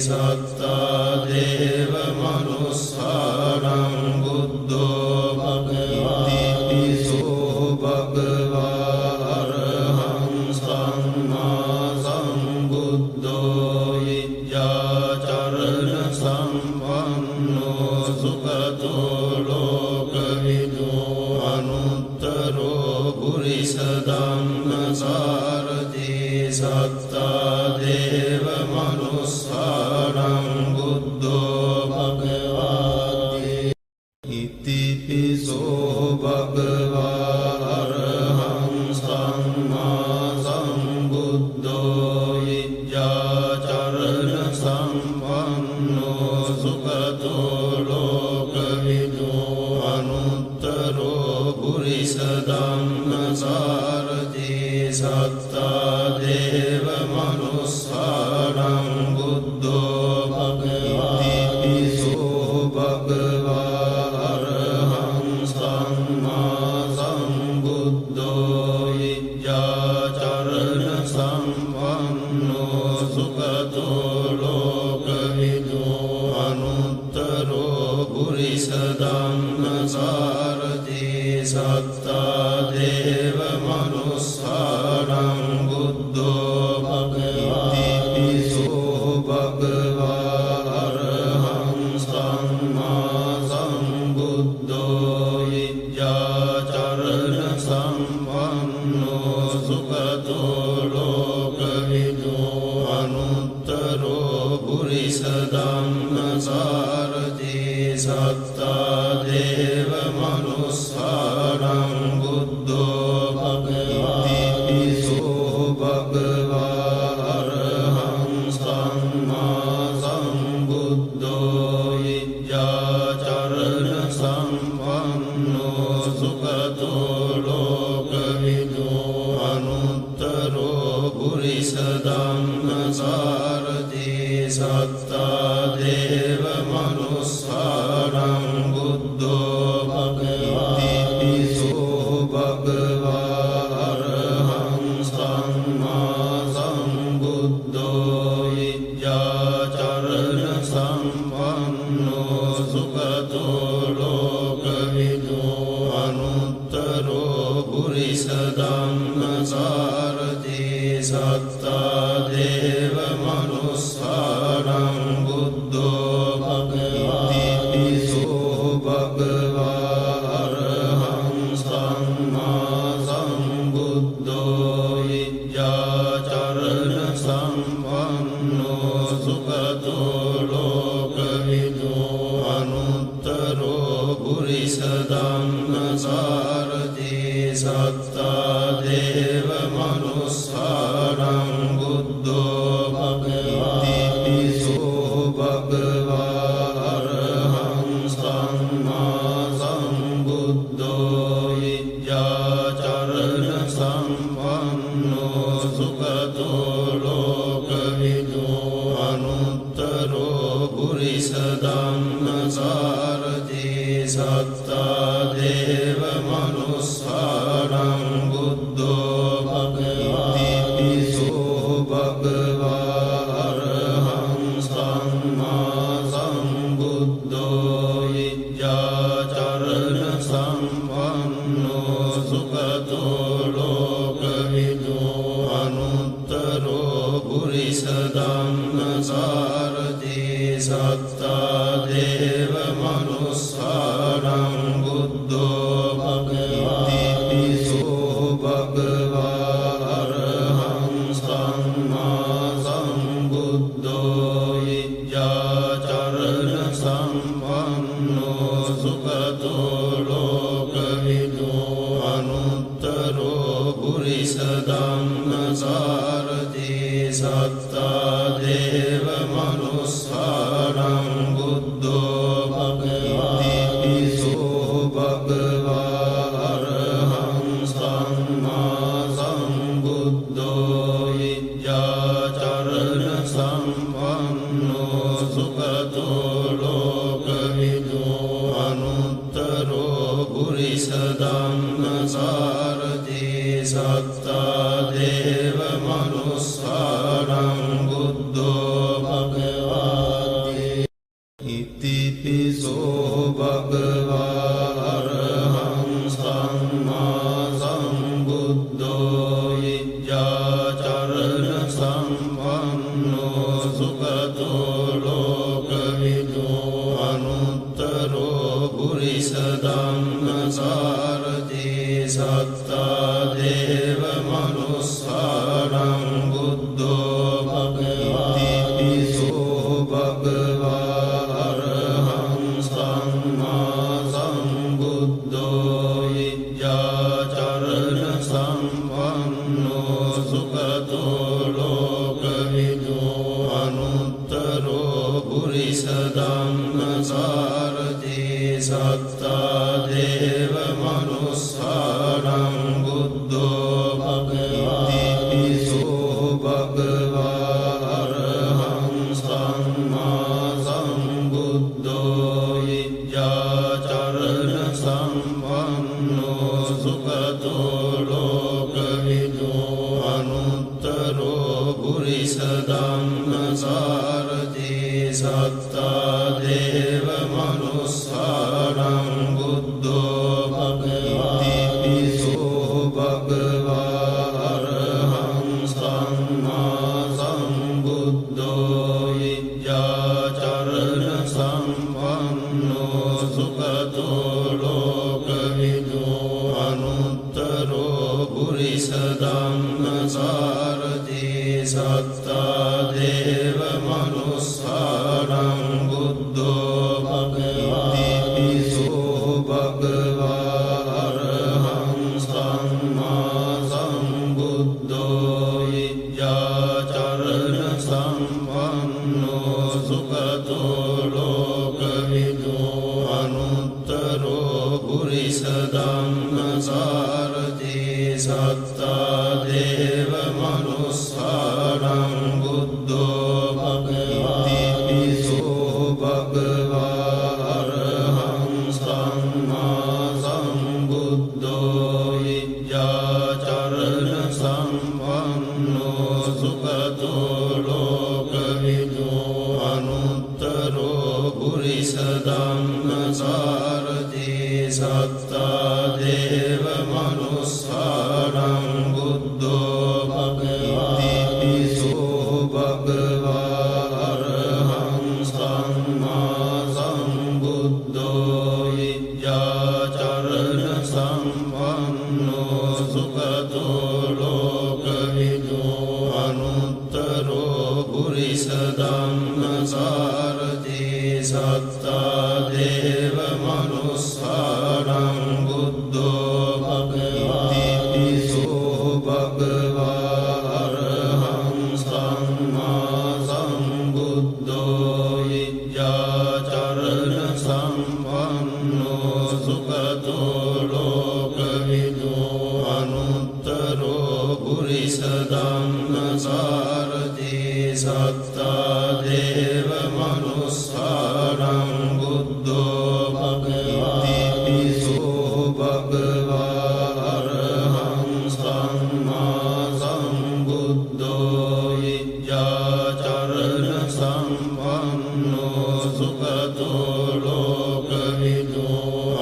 සත්තා දේව මනුස්සානං බුද්ධෝ භගවතිපිසෝ භගවා අරහං සම්මා සම්බුද්ධෝ විද්‍යාචරණ සම්පන්නෝ සුගතෝ ලෝකවිදෝ අනුත්තරෝ පුරිස ධම්මසාරථී සත්තා දේව මනුස්සානං බුද්ධෝ භගවති ඉතිපිසෝ භගවා අරහං සම්මා සම්බුද්ධෝ විද්‍යාචරණ සම්පන්නෝ සුගතෝ ලෝකවිදෝ අනුත්තරෝ පුරිස ධම්මසාරථී සත්තා දේව මනුස්සානං බුද්ධෝ භගවතිපිසෝ භගවා අරහං සම්මා සම්බුද්ධෝ විද්‍යාචරණ සම්පන්නෝ සුගතෝ ලෝකවිදෝ අනුත්තරෝ පුරිස ධම්මසාරථී සත්තා දේව මනුස්සානං බුද්ධෝ භගවතිපිසෝ භගවා අරහං සම්මා සම්බුද්ධෝ විද්‍යාචරණ සම්පන්නෝ සුගතෝ ලෝකවිදෝ අනුත්තරෝ පුරිස ධම්මසාරථී සත්තා දේව මනුස්සානං බුද්ධෝ භගවතිපිසෝ භගවා අරහං සම්මා සම්බුද්ධෝ විද්‍යාචරණ සම්පන්නෝ සුගතෝ ලෝකවිදෝ අනුත්තරෝ පුරිස ධම්මසාරථී සත්තා දේව මනුස්සානං බුද්ධෝ භගවතිපිසෝ භගවා අරහං සම්මා සම්බුද්ධෝ විද්‍යාචරණ සම්පන්නෝ සුගතෝ ලෝකවිදෝ අනුත්තරෝ පුරිස ධම්මසාරථී සත්තා දේව මනුස්සානං බුද්ධෝ භගවතිපිසෝ භගවා අරහං සම්මා සම්බුද්ධෝ විද්‍යාචරණ සම්පන්නෝ සුගතෝ ලෝකවිදෝ අනුත්තරෝ පුරිස ධම්මසාරථී සත්තා දේව මනුස්සානං බුද්ධෝ භගවතිපිසෝ භගවා අරහං සම්මා සම්බුද්ධෝ විද්‍යාචරණ සම්පන්නෝ සුගතෝ ලෝකවිදෝ අනුත්තරෝ පුරිස ධම්මසාරථී සත්තා දේව මනුස්සානං බුද්ධෝ භගවතිපිසෝ භගවා අරහං සම්මා සම්බුද්ධෝ විද්‍යාචරණ සම්පන්නෝ සුගතෝ ලෝකවිදෝ අනුත්තරෝ පුරිස ධම්මසාරථී සත්තා දේව මනුස්සානං බුද්ධෝ භගවතිපිසෝ භගවා අරහං සම්මා සම්බුද්ධෝ විද්‍යාචරණ සම්පන්නෝ සුගතෝ ලෝකවිදෝ අනුත්තරෝ පුරිස ධම්මසාරති සත්තා දේව මනුස්සානං බුද්ධෝ භගවති පිසෝ භගවා අරහං සම්මා සම්බුද්ධෝ විද්‍යාචරණ සම්පන්නෝ සුගතෝ ලෝකවිදු අනුත්තරෝ පුරිස ධම්මසාරති සත්තා දේව මනුස්සානං බුද්ධෝ භගවති ඉතිපිසෝ භගවා අරහං සම්මා සම්බුද්ධෝ විද්‍යාචරණ සම්පන්නෝ සුගතෝ ලෝකවිදු අනුත්තරෝ පුරිස ධම්මසාරති සත්තා දේව මනුස්සානං බුද්ධෝ භගවති පිසෝ භගවා අරහං සම්මා සම්බුද්ධෝ විද්‍යාචරණ සම්පන්නෝ සුගතෝ ලෝකවිදු අනුත්තරෝ පුරිස ධම්මසාරති සත්තා දේව මනුස්සානං බුද්ධෝ භගවති පිසෝ භගවා අරහං සම්මා සම්බුද්ධෝ විද්‍යාචරණ සම්පන්නෝ සුගතෝ ලෝකවිදු අනුත්තරෝ පුරිස ධම්මසාරති සත්තා දේව මනුස්සානං බුද්ධෝ භගවති පිසෝ භගවා අරහං සම්මා සම්බුද්ධෝ විද්‍යාචරණ සම්පන්නෝ සුගතෝ ලෝකවිදු අනුත්තරෝ පුරිස ධම්මසාරති සත්තා දේව මනුස්සානං බුද්ධෝ භගවති පිසෝ භගවා අරහං සම්මා සම්බුද්ධෝ විද්‍යාචරණ සම්පන්නෝ සුගතෝ ලෝකවිදු අනුත්තරෝ පුරිස ධම්මසාරති සත්තා දේව මනුස්සානං බුද්ධෝ භගවති පිසෝ භගවා අරහං සම්මා සම්බුද්ධෝ විද්‍යාචරණ සම්පන්නෝ සුගතෝ ලෝකවිදු අනුත්තරෝ පුරිස ධම්මසාරති සත්තා දේව මනුස්සානං බුද්ධෝ භගවති පිසෝ භගවා අරහං සම්මා සම්බුද්ධෝ විද්‍යාචරණ සම්පන්නෝ සුගතෝ ලෝකවිදු අනුත්තරෝ පුරිස ධම්මසාරති සත්තා දේව මනුස්සානං බුද්ධෝ භගවති පිසෝ භගවා අරහං සම්මා සම්බුද්ධෝ විද්‍යාචරණ සම්පන්නෝ සුගතෝ ලෝකවිදු අනුත්තරෝ පුරිස ධම්මසාරති සත්තා දේව මනුස්සානං බුද්ධෝ භගවති පිසෝ භගවා අරහං සම්මා සම්බුද්ධෝ විද්‍යාචරණ සම්පන්නෝ සුගතෝ ලෝකවිදු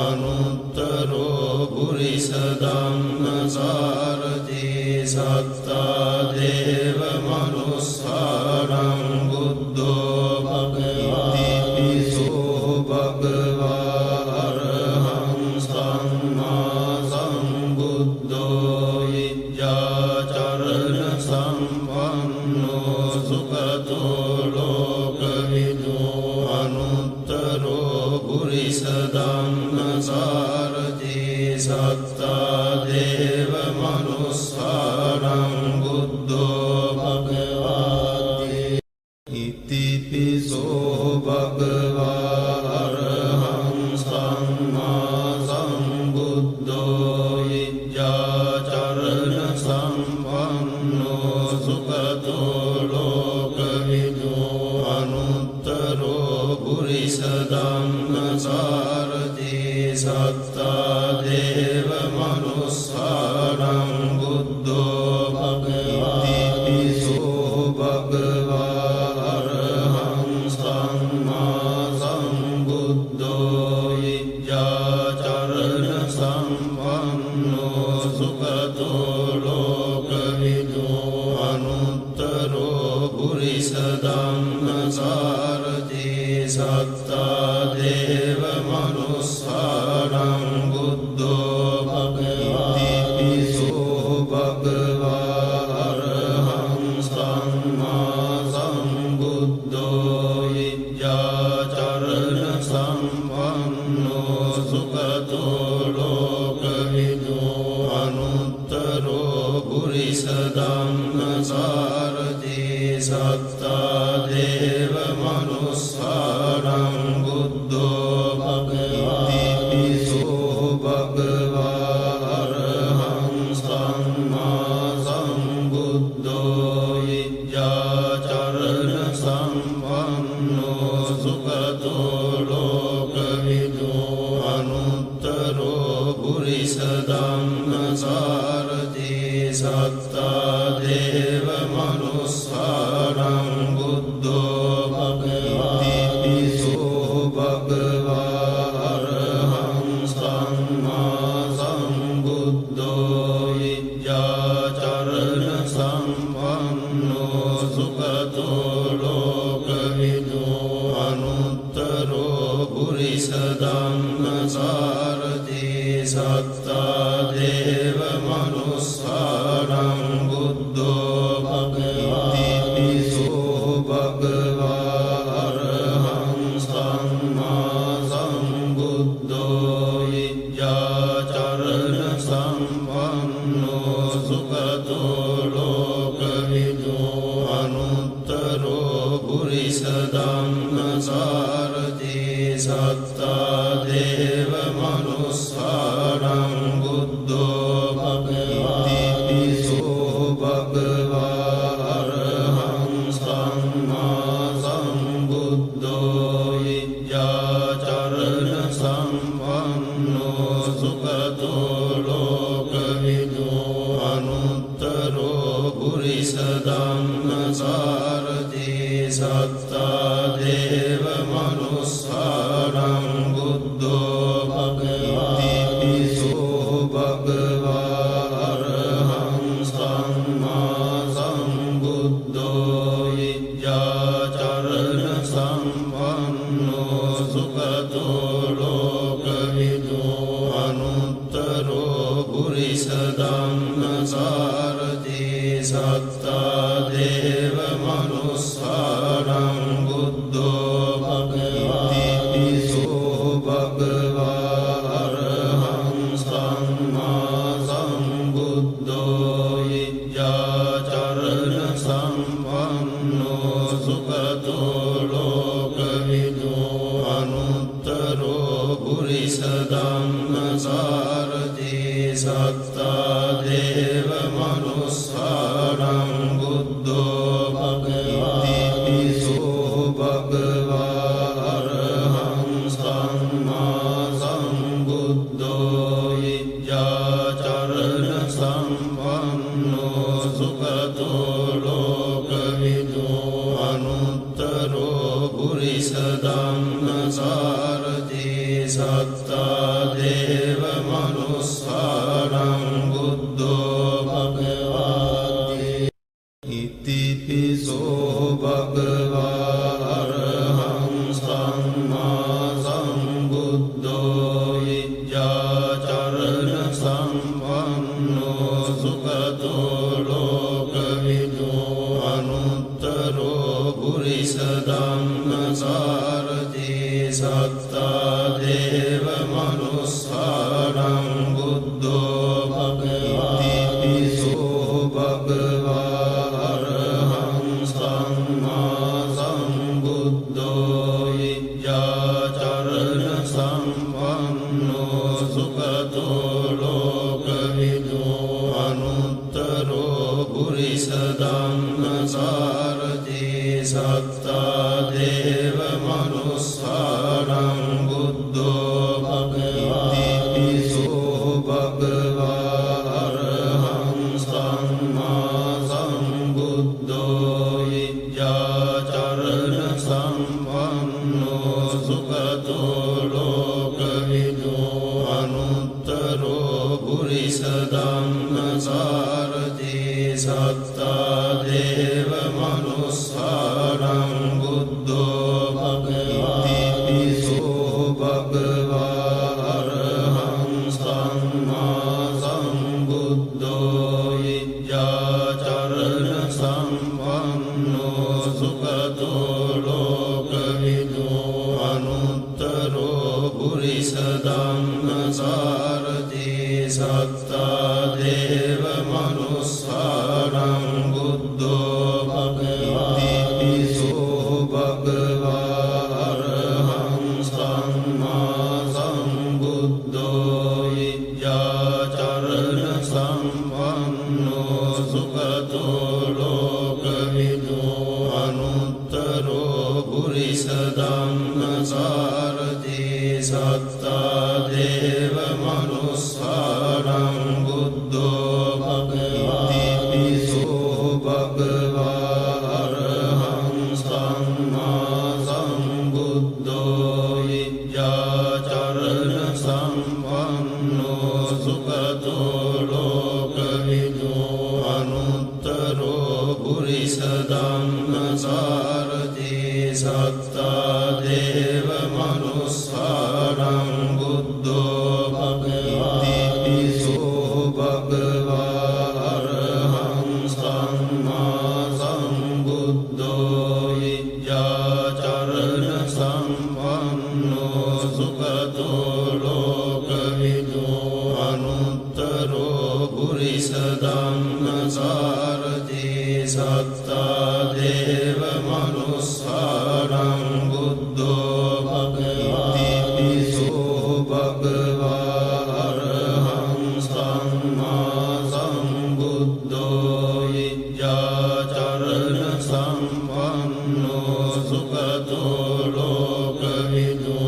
අනුත්තරෝ පුරිස ධම්මසාරති සත්තා දේව මනුස්සානං බුද්ධෝ භගවති පිසෝ භගවා අරහං සම්මා සම්බුද්ධෝ විද්‍යාචරණ සම්පන්නෝ සුගතෝ ලෝකවිදු අනුත්තරෝ පුරිස ධම්මසාරති සත්තා දේව මනුස්සානං අනුත්තරෝ පුරිස ධම්මසාරති සත්තා දේව මනුස්සානං බුද්ධෝ භගවති පිසෝ භගවා අරහං සම්මා සම්බුද්ධෝ විද්‍යාචරණ සම්පන්නෝ සුඛතෝ ලෝකවිදු අනුත්තරෝ පුරිස ධම්මසාරති සත්තා දේව මනුස්සානං බුද්ධෝ භගවති පිසෝ භගවා අරහං සම්මා සම්බුද්ධෝ විද්‍යාචරණ සම්පන්නෝ සුඛතෝ ලෝකවිදු අනුත්තරෝ පුරිස ධම්මසාරති සත්තා දේව මනුස්සානං බුද්ධෝ භගවති පිසෝ භගවා අරහං සම්මා සම්බුද්ධෝ විද්‍යාචරණ සම්පන්නෝ සුඛතෝ ලෝකවිදු අනුත්තරෝ පුරිස ධම්මසාරති සත්තා දේව මනුස්සානං බුද්ධෝ භගවති පිසෝ භගවා අරහං සම්මා සම්බුද්ධෝ විද්‍යාචරණ සම්පන්නෝ සුඛතෝ ලෝකවිදු අනුත්තරෝ පුරිස ධම්මසාරති සත්තා දේව මනුස්සානං බුද්ධෝ භගවති පිසෝ භගවා අරහං සම්මා සම්බුද්ධෝ විද්‍යාචරණ සම්පන්නෝ සුඛතෝ ලෝකවිදු අනුත්තරෝ පුරිස ධම්මසාරති සත්තා දේව මනුස්සානං බුද්ධෝ භගවති පිසෝ භගවා අරහං සම්මා සම්බුද්ධෝ විද්‍යාචරණ සම්පන්නෝ සුඛතෝ ලෝකවිදු අනුත්තරෝ පුරිස ධම්මසාරති සත්තා දේව මනුස්සානං බුද්ධෝ භගවති පිසෝ භගවා අරහං සම්මා සම්බුද්ධෝ විද්‍යාචරණ සම්පන්නෝ සුඛතෝ ලෝකවිදු අනුත්තරෝ පුරිස ධම්මසාරති සත්තා දේව මනුස්සානං බුද්ධෝ භගවති පිසෝ භගවා අරහං සම්මා සම්බුද්ධෝ විද්‍යාචරණ සම්පන්නෝ සුඛතෝ ලෝකවිදු අනුත්තරෝ පුරිස ධම්මසාරති සත්තා දේව මනුස්සානං බුද්ධෝ භගවති ඉතිපිසෝ භගවා අරහං සම්මා සම්බුද්ධෝ විද්‍යාචරණ සම්පන්නෝ සුඛතෝ ලෝකවිදු අනුත්තරෝ පුරිස ධම්මසාරති සත්තා දේව මනුස්සානං බුද්ධෝ භගවති පිසෝ භගවා අරහං සම්මා සම්බුද්ධෝ විද්‍යාචරණ සම්පන්නෝ සුඛතෝ ලෝකවිදු අනුත්තරෝ පුරිස ධම්මසාරති සත්තා දේව මනුස්සානං බුද්ධෝ භගවති පිසෝ භගවා අරහං සම්මා සම්බුද්ධෝ විද්‍යාචරණ සම්පන්නෝ සුඛතෝ ලෝකවිදු අනුත්තරෝ පුරිස ධම්මසාරති සත්තා දේව මනුස්සානං බුද්ධෝ භගවා ඉතිපිසෝ භගවා අරහං සම්මා සම්බුද්ධෝ විජ්ජාචරණ සම්පන්නෝ සුගතෝ ලෝකවිදු අනුත්තරෝ පුරිස ධම්මසාරති සත්තා දේව මනුස්සානං බුද්ධෝ භගවා ඉතිපිසෝ භගවා අරහං සම්මා සම්බුද්ධෝ විජ්ජාචරණ සම්පන්නෝ සුගතෝ ලෝකවිදු අනුත්තරෝ පුරිස ධම්මසාරති සත්තා දේව මනුස්සානං බුද්ධෝ භගවා ඉතිපිසෝ භගවා අරහං සම්මා සම්බුද්ධෝ විජ්ජාචරණ සම්පන්නෝ සුගතෝ ලෝකවිදු අනුත්තරෝ පුරිස ධම්මසාරති සත්තා දේව මනුස්සානං බුද්ධෝ භගවා ඉතිපිසෝ භගවා අරහං සම්මා සම්බුද්ධෝ විජ්ජාචරණ සම්පන්නෝ සුගතෝ ලෝකවිදු අනුත්තරෝ පුරිස ධම්මසාරති සත්තා දේව මනුස්සානං බුද්ධෝ භගවා ඉතිපිසෝ භගවා අරහං සම්මා සම්බුද්ධෝ විජ්ජාචරණ සම්පන්නෝ සුගතෝ ලෝකවිදු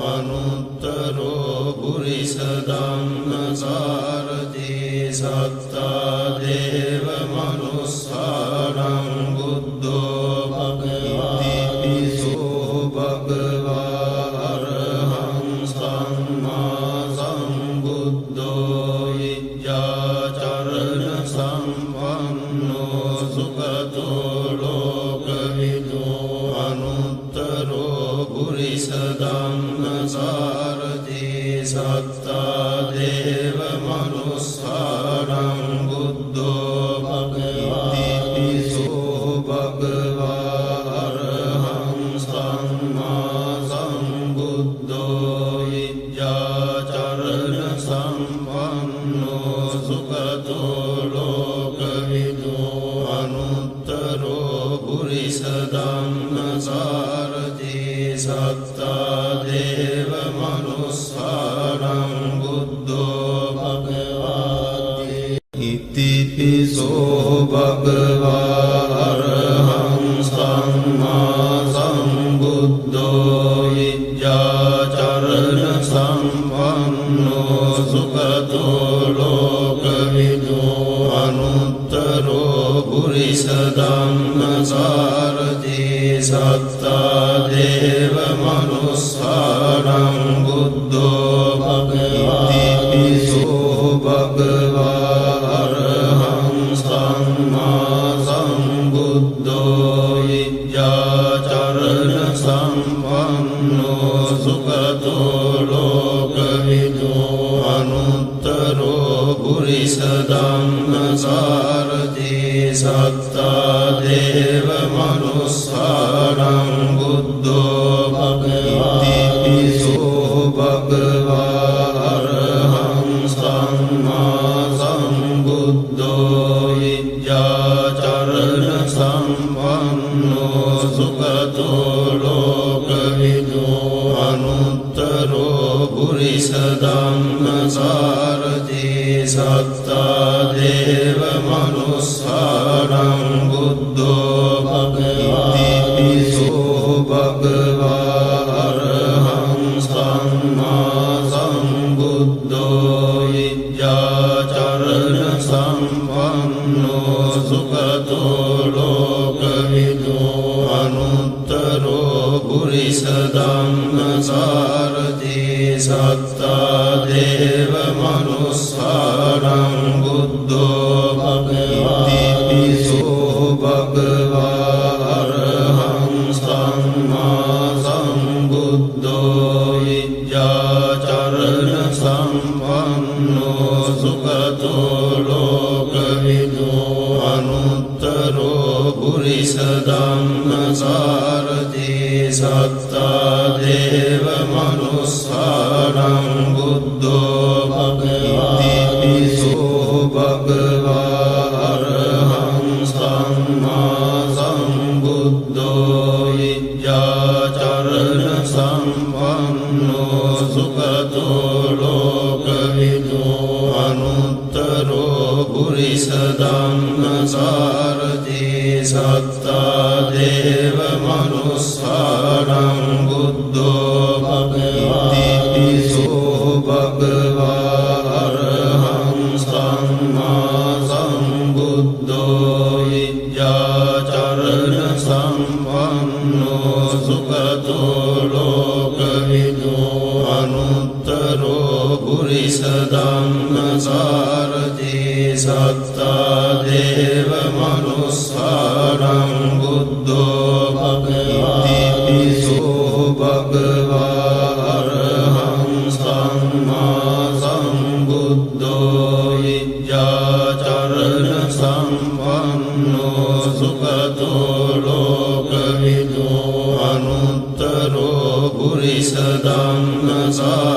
අනුත්තරෝ පුරිස ධම්මසාරති සත්තා දේව මනුස්සානං බුද්ධෝ භගවා ඉතිපිසෝ භගවා අරහං සම්මා සම්බුද්ධෝ විජ්ජාචරණ සම්පන්නෝ සුගතෝ ලෝකවිදු අනුත්තරෝ පුරිස ධම්මසාරති සත්තා දේව මනුස්සානං බුද්ධෝ භගවා ඉතිපිසෝ භගවා අරහං සම්මා සම්බුද්ධෝ විජ්ජාචරණ සම්පන්නෝ සුගතෝ ලෝකවිදු අනුත්තරෝ පුරිස ධම්මසාරති සත්තා දේව මනුස්සානං බුද්ධෝ භගවා ඉතිපිසෝ භගවා අරහං සම්මා සම්බුද්ධෝ විජ්ජාචරණ සම්පන්නෝ සුගතෝ ලෝකවිදු අනුත්තරෝ පුරිස ධම්මසාරති සත්තා දේව මනුස්සානං බුද්ධෝ භගවා ඉතිපිසෝ භගවා අරහං සම්මා සම්බුද්ධෝ විජ්ජාචරණ සම්පන්නෝ සුගතෝ ලෝකවිදු අනුත්තරෝ පුරිස ධම්මසාරති සත්තා දේව මනුස්සානං බුද්ධෝ භගවා ඉතිපිසෝ භගවා අරහං සම්මා සම්බුද්ධෝ විජ්ජාචරණ සම්පන්නෝ සුගතෝ ලෝකවිදු අනුත්තරෝ පුරිස ධම්මසාරති සත්තා දේව මනුස්සානං බුද්ධෝ භගවා ඉතිපිසෝ භගවා අරහං සම්මා සම්බුද්ධෝ විජ්ජාචරණ සම්පන්නෝ සුගතෝ ලෝකවිදු අනුත්තරෝ පුරිස ධම්මසාරති සත්තා දේව මනුස්සානං බුද්ධෝ භගවා ඉතිපිසෝ භගවා අරහං සම්මා සම්බුද්ධෝ විජ්ජාචරණ සම්පන්නෝ සුගතෝ ලෝකවිදෝ අනුත්තරෝ පුරිස ධම්මසාරථී සත්තා දේව මනුස්සානං බුද්ධෝ භගවති සෝ භගවා අරහං සම්මා සම්බුද්ධෝ විජ්ජාචරණ සම්පන්නෝ සුගතෝ ලෝකවිදෝ අනුත්තරෝ පුරිස ධම්මසාරථී සත්තා දේව මනුස්සානං බුද්ධෝ භගවති සෝ භගවා අරහං සම්මා සම්බුද්ධෝ විජ්ජාචරණ සම්පන්නෝ සුගතෝ ලෝකවිදෝ අනුත්තරෝ පුරිස ධම්මසාරථී සත්තා දේව මනුස්සානං බුද්ධෝ භගවති සෝ භගවා අරහං සම්මා සම්බුද්ධෝ විජ්ජාචරණ සම්පන්නෝ සුගතෝ ලෝකවිදෝ අනුත්තරෝ පුරිස ධම්මසාරථී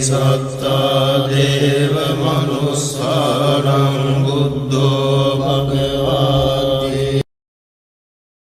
සත්තා දේව මනුස්සානං